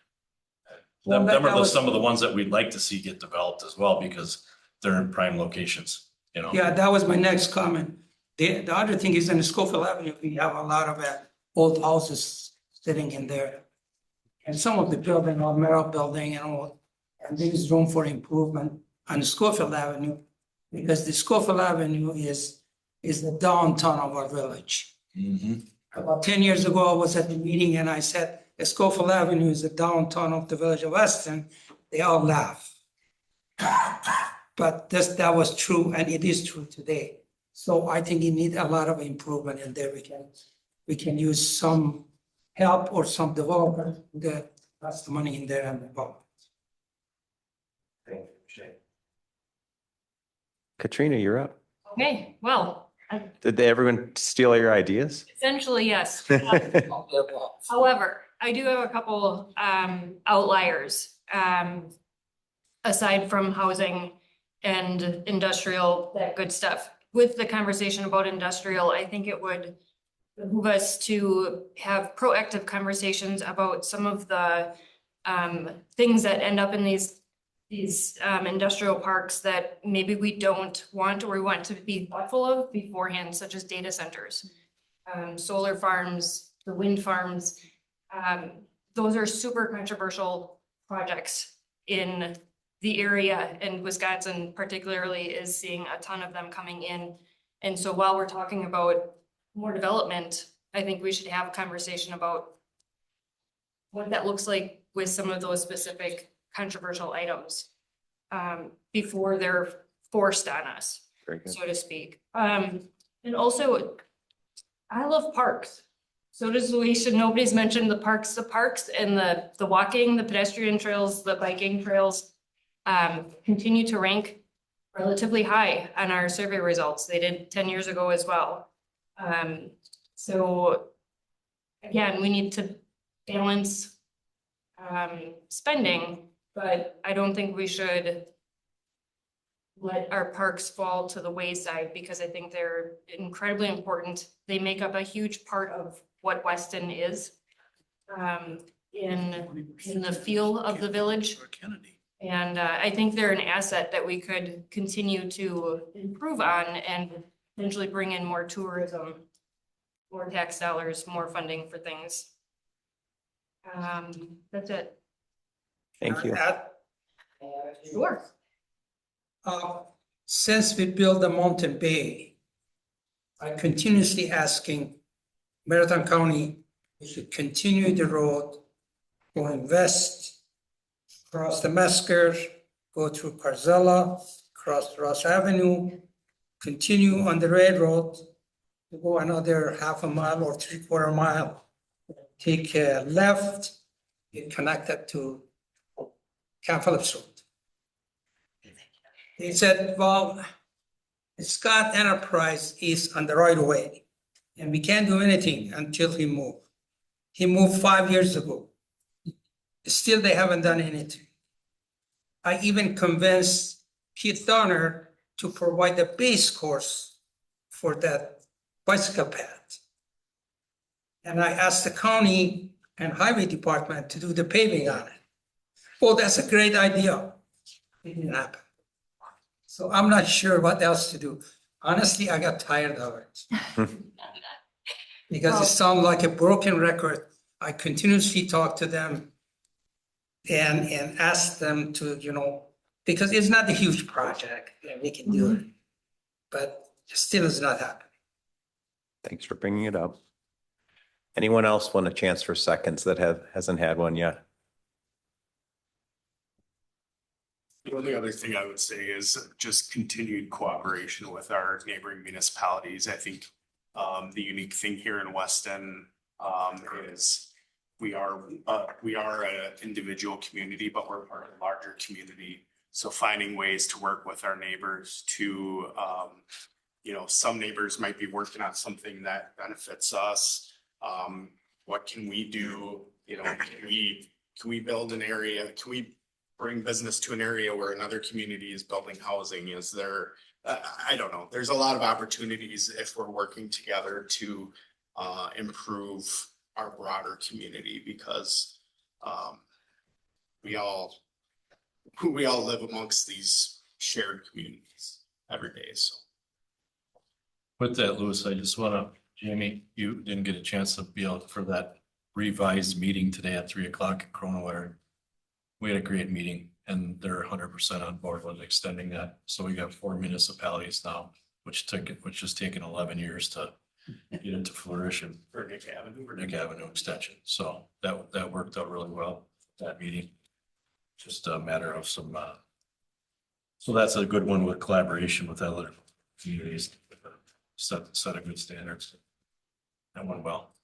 them. Them are some of the ones that we'd like to see get developed as well, because they're in prime locations, you know? Yeah, that was my next comment. The other thing is in Schofield Avenue, we have a lot of old houses sitting in there. And some of the building, or Merrill building and all, and there is room for improvement on Schofield Avenue. Because the Schofield Avenue is the downtown of our village. About 10 years ago, I was at the meeting and I said, Schofield Avenue is the downtown of the village of Weston. They all laugh. But that was true, and it is true today. So I think you need a lot of improvement in there. We can use some help or some developer that has the money in there and develop. Thank you, Shane. Katrina, you're up. Okay, well, Did everyone steal your ideas? essentially, yes. However, I do have a couple outliers. Aside from housing and industrial, that good stuff. With the conversation about industrial, I think it would behoove us to have proactive conversations about some of the things that end up in these industrial parks that maybe we don't want or we want to be thoughtful of beforehand, such as data centers, solar farms, the wind farms. Those are super controversial projects in the area, and Wisconsin particularly is seeing a ton of them coming in. And so while we're talking about more development, I think we should have a conversation about what that looks like with some of those specific controversial items before they're forced on us, so to speak. And also, I love parks. So does Luis, and nobody's mentioned the parks and the walking, the pedestrian trails, the biking trails continue to rank relatively high on our survey results. They did 10 years ago as well. So again, we need to balance spending, but I don't think we should let our parks fall to the wayside, because I think they're incredibly important. They make up a huge part of what Weston is in the feel of the village. And I think they're an asset that we could continue to improve on and potentially bring in more tourism, more tax dollars, more funding for things. That's it. Thank you. Sure. Since we built the Mountain Bay, I continuously asking Marathon County, we should continue the road, going west, cross the Mesker, go through Carzella, cross Ross Avenue, continue on the railroad, go another half a mile or 3/4 mile, take a left, get connected to Camp Phillips Road. He said, well, Scott Enterprise is on the right of way, and we can't do anything until he moved. He moved 5 years ago. Still, they haven't done anything. I even convinced Keith Donner to provide the base course for that bicycle path. And I asked the county and highway department to do the paving on it. Well, that's a great idea. It didn't happen. So I'm not sure what else to do. Honestly, I got tired of it. Because it sounds like a broken record. I continuously talk to them and ask them to, because it's not a huge project and we can do it. But still it's not happening. Thanks for bringing it up. Anyone else want a chance for seconds that hasn't had one yet? The only other thing I would say is just continued cooperation with our neighboring municipalities. I think the unique thing here in Weston is we are an individual community, but we're part of a larger community. So finding ways to work with our neighbors to, some neighbors might be working on something that benefits us. What can we do? Can we build an area? Can we bring business to an area where another community is building housing? Is there, I don't know. There's a lot of opportunities if we're working together to improve our broader community because we all live amongst these shared communities every day. So With that, Louis, I just wanna, Jamie, you didn't get a chance to be out for that revised meeting today at 3:00 at Cronaware. We had a great meeting and they're 100% on board with extending that. So we got 4 municipalities now, which has taken 11 years to get into fruition. for Nick Avenue. Nick Avenue extension. So that worked out really well, that meeting. Just a matter of some, so that's a good one with collaboration with other communities. Set a good standards. That went well.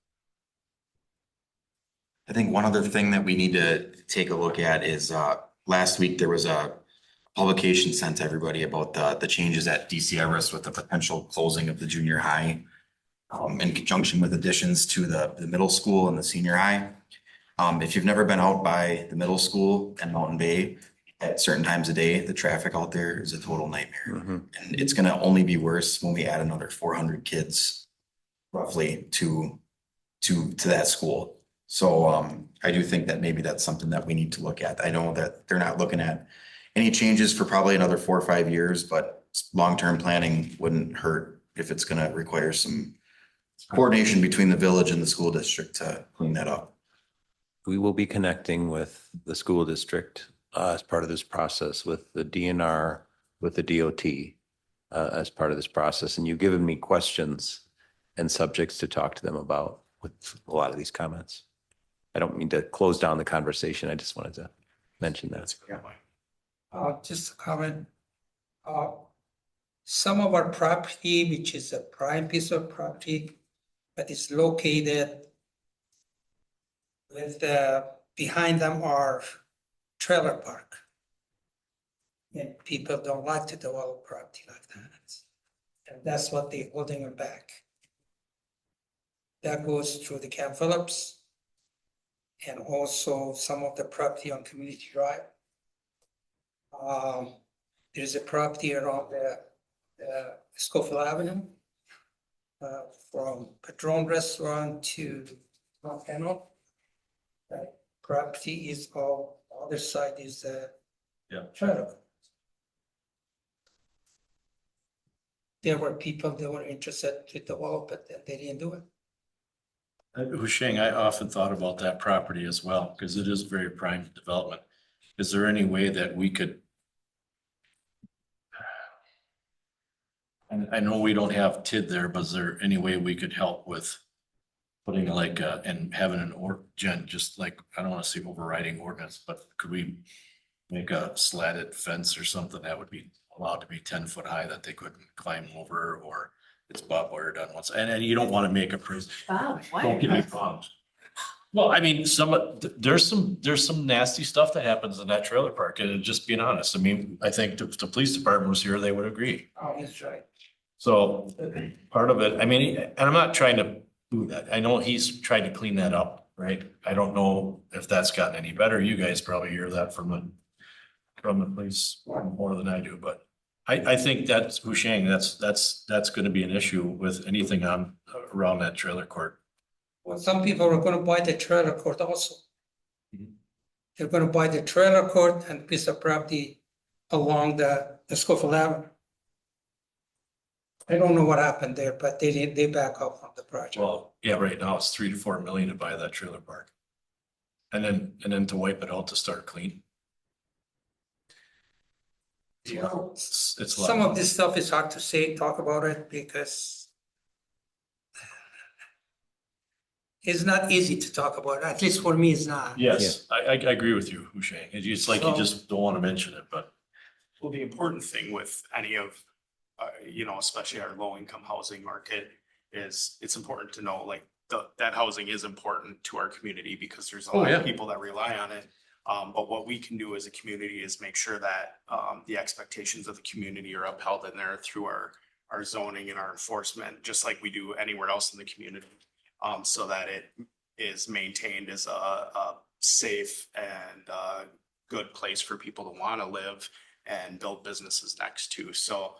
I think one other thing that we need to take a look at is, last week there was a publication sent to everybody about the changes at DCRS with the potential closing of the junior high, in conjunction with additions to the middle school and the senior high. If you've never been out by the middle school and Mountain Bay at certain times of day, the traffic out there is a total nightmare. And it's gonna only be worse when we add another 400 kids roughly to that school. So I do think that maybe that's something that we need to look at. I know that they're not looking at any changes for probably another 4 or 5 years, but long-term planning wouldn't hurt if it's gonna require some coordination between the village and the school district to clean that up. We will be connecting with the school district as part of this process, with the DNR, with the DOT as part of this process. And you've given me questions and subjects to talk to them about with a lot of these comments. I don't mean to close down the conversation. I just wanted to mention that. Just a comment. Some of our property, which is a prime piece of property, but it's located with behind them are trailer park. And people don't like to develop property like that. And that's what they're holding them back. That goes through the Camp Phillips and also some of the property on Community Drive. There's a property around the Schofield Avenue, from Padron Restaurant to Mount Kennel. That property is all, other side is Yeah. trailer. There were people that were interested to develop it and they didn't do it. Husheng, I often thought about that property as well, because it is very prime development. Is there any way that we could? And I know we don't have TID there, but is there any way we could help with putting like, and having an just like, I don't want to say overriding ordinance, but could we make a slatted fence or something that would be allowed to be 10 foot high that they couldn't climb over, or it's barbed wired on once, and you don't want to make a prison. Don't get me wrong. Well, I mean, there's some nasty stuff that happens in that trailer park, and just being honest, I mean, I think if the police department was here, they would agree. Oh, that's right. So part of it, I mean, and I'm not trying to do that. I know he's tried to clean that up, right? I don't know if that's gotten any better. You guys probably hear that from the police more than I do, but I think that's Husheng, that's gonna be an issue with anything on around that trailer court. Well, some people are gonna buy the trailer court also. They're gonna buy the trailer court and piece of property along the Scofield Avenue. I don't know what happened there, but they back up from the project. Well, yeah, right now it's 3 to 4 million to buy that trailer park. And then to wipe it out to start clean. Yeah, it's a lot. Some of this stuff is hard to talk about it because it's not easy to talk about. At least for me, it's not. Yes, I agree with you, Husheng. It's like you just don't want to mention it, but. Well, the important thing with any of, especially our low income housing market is it's important to know like that housing is important to our community because there's a lot of people that rely on it. But what we can do as a community is make sure that the expectations of the community are upheld in there through our zoning and our enforcement, just like we do anywhere else in the community. So that it is maintained as a safe and good place for people to want to live and build businesses next to. So,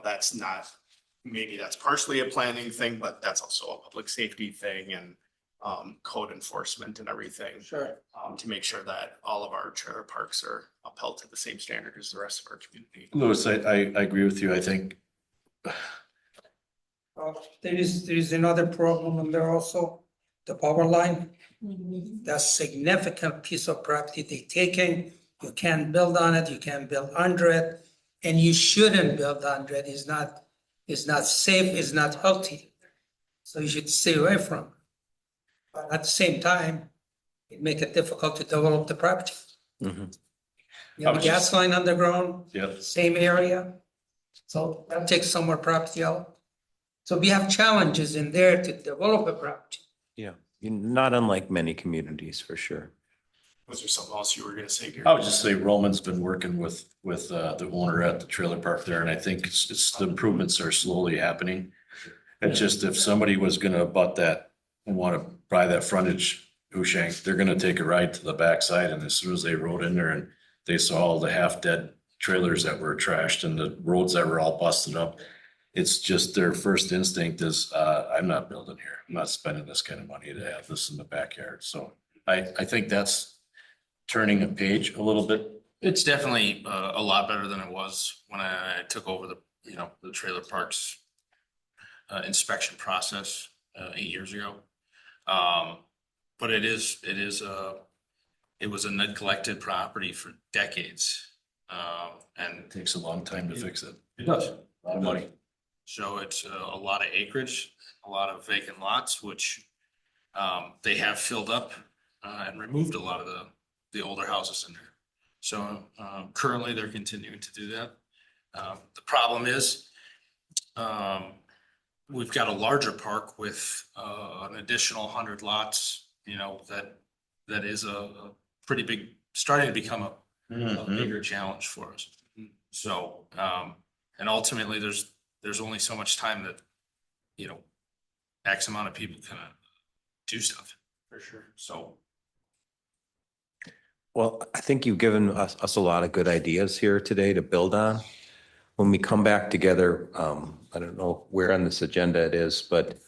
that's not, maybe that's partially a planning thing, but that's also a public safety thing and code enforcement and everything. Sure. To make sure that all of our trailer parks are upheld to the same standard as the rest of our community. Louis, I agree with you. I think. There is another problem and there also, the power line. That's significant piece of property they taking. You can't build on it, you can't build under it, and you shouldn't build under it. It's not safe, it's not healthy. So you should stay away from it. But at the same time, it make it difficult to develop the property. You have a gas line underground, same area. So that takes some more property out. So we have challenges in there to develop a property. Yeah, not unlike many communities for sure. Was there something else you were gonna say, Gary? I would just say Roman's been working with the owner at the trailer park there, and I think it's the improvements are slowly happening. It's just if somebody was gonna abut that and want to buy that frontage, Husheng, they're gonna take a ride to the backside, and as soon as they rode in there and they saw all the half-dead trailers that were trashed and the roads that were all busted up, it's just their first instinct is, I'm not building here. I'm not spending this kind of money to have this in the backyard. So I think that's turning a page a little bit. It's definitely a lot better than it was when I took over the trailer parks inspection process 8 years ago. But it was a neglected property for decades. And it takes a long time to fix it. It does. A lot of money. So it's a lot of acreage, a lot of vacant lots, which they have filled up and removed a lot of the older houses in there. So currently they're continuing to do that. The problem is we've got a larger park with an additional 100 lots, that is a pretty big, starting to become a bigger challenge for us. So, and ultimately there's only so much time that, X amount of people can do stuff. For sure. So. Well, I think you've given us a lot of good ideas here today to build on. When we come back together, I don't know where on this agenda it is, but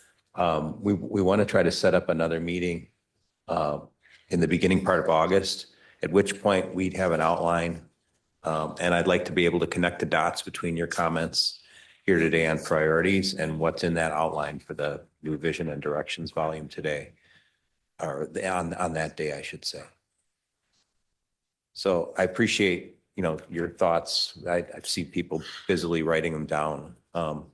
we want to try to set up another meeting in the beginning part of August. at which point we'd have an outline. And I'd like to be able to connect the dots between your comments here today on priorities and what's in that outline for the new vision and directions volume today, or on that day, I should say. So I appreciate, your thoughts. I see people busily writing them down. And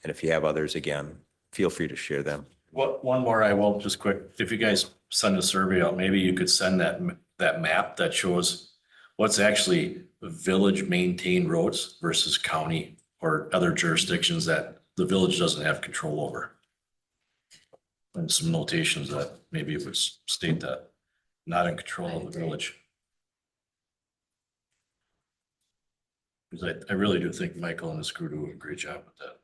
if you have others, again, feel free to share them. One more I will, just quick, if you guys send a survey out, maybe you could send that map that shows what's actually village maintained roads versus county or other jurisdictions that the village doesn't have control over. And some notations that maybe it would state that not in control of the village. Because I really do think Michael and his crew do a great job with that.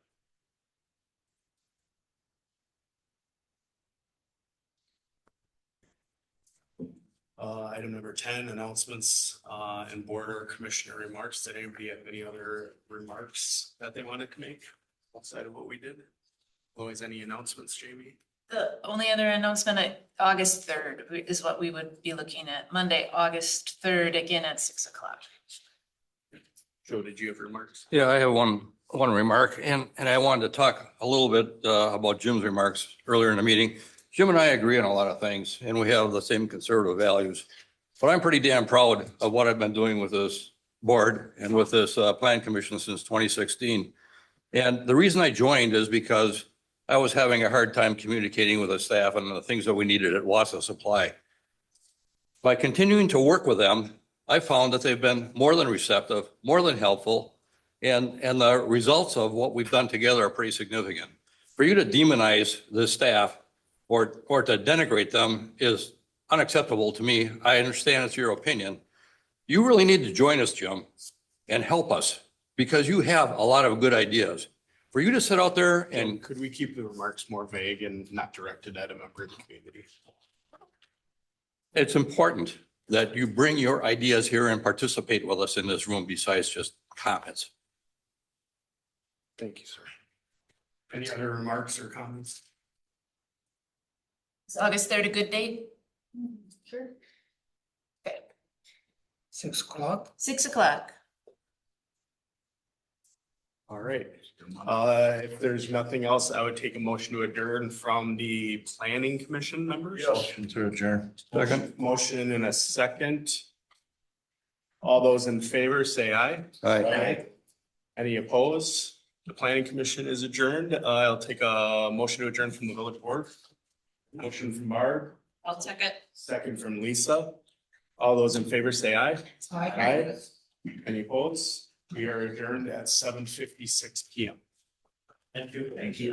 Item number 10, announcements, and border commissioner remarks. Did anybody have any other remarks that they wanted to make outside of what we did? Always any announcements, Jamie? The only other announcement, August 3rd is what we would be looking at. Monday, August 3rd, again at 6 o'clock. Joe, did you have remarks? Yeah, I have one remark, and I wanted to talk a little bit about Jim's remarks earlier in the meeting. Jim and I agree on a lot of things, and we have the same conservative values. But I'm pretty damn proud of what I've been doing with this board and with this plan commission since 2016. And the reason I joined is because I was having a hard time communicating with the staff and the things that we needed at Wassa Supply. By continuing to work with them, I found that they've been more than receptive, more than helpful, and the results of what we've done together are pretty significant. For you to demonize the staff or to denigrate them is unacceptable to me. I understand it's your opinion. You really need to join us, Jim, and help us because you have a lot of good ideas. For you to sit out there and could we keep the remarks more vague and not directed at a member of the community? it's important that you bring your ideas here and participate with us in this room besides just comments. Thank you, sir. Any other remarks or comments? Is August 3rd a good date? Sure. Okay, 6 o'clock. 6 o'clock. All right. If there's nothing else, I would take a motion to adjourn from the planning commission members. Motion to adjourn. Second. Motion in a second. All those in favor, say aye. Aye. Any opposed? The planning commission is adjourned. I'll take a motion to adjourn from the village board. Motion from Barb, I'll check it. second from Lisa. All those in favor, say aye. Aye. Any opposed? We are adjourned at 7:56 PM. Thank you. Thank you.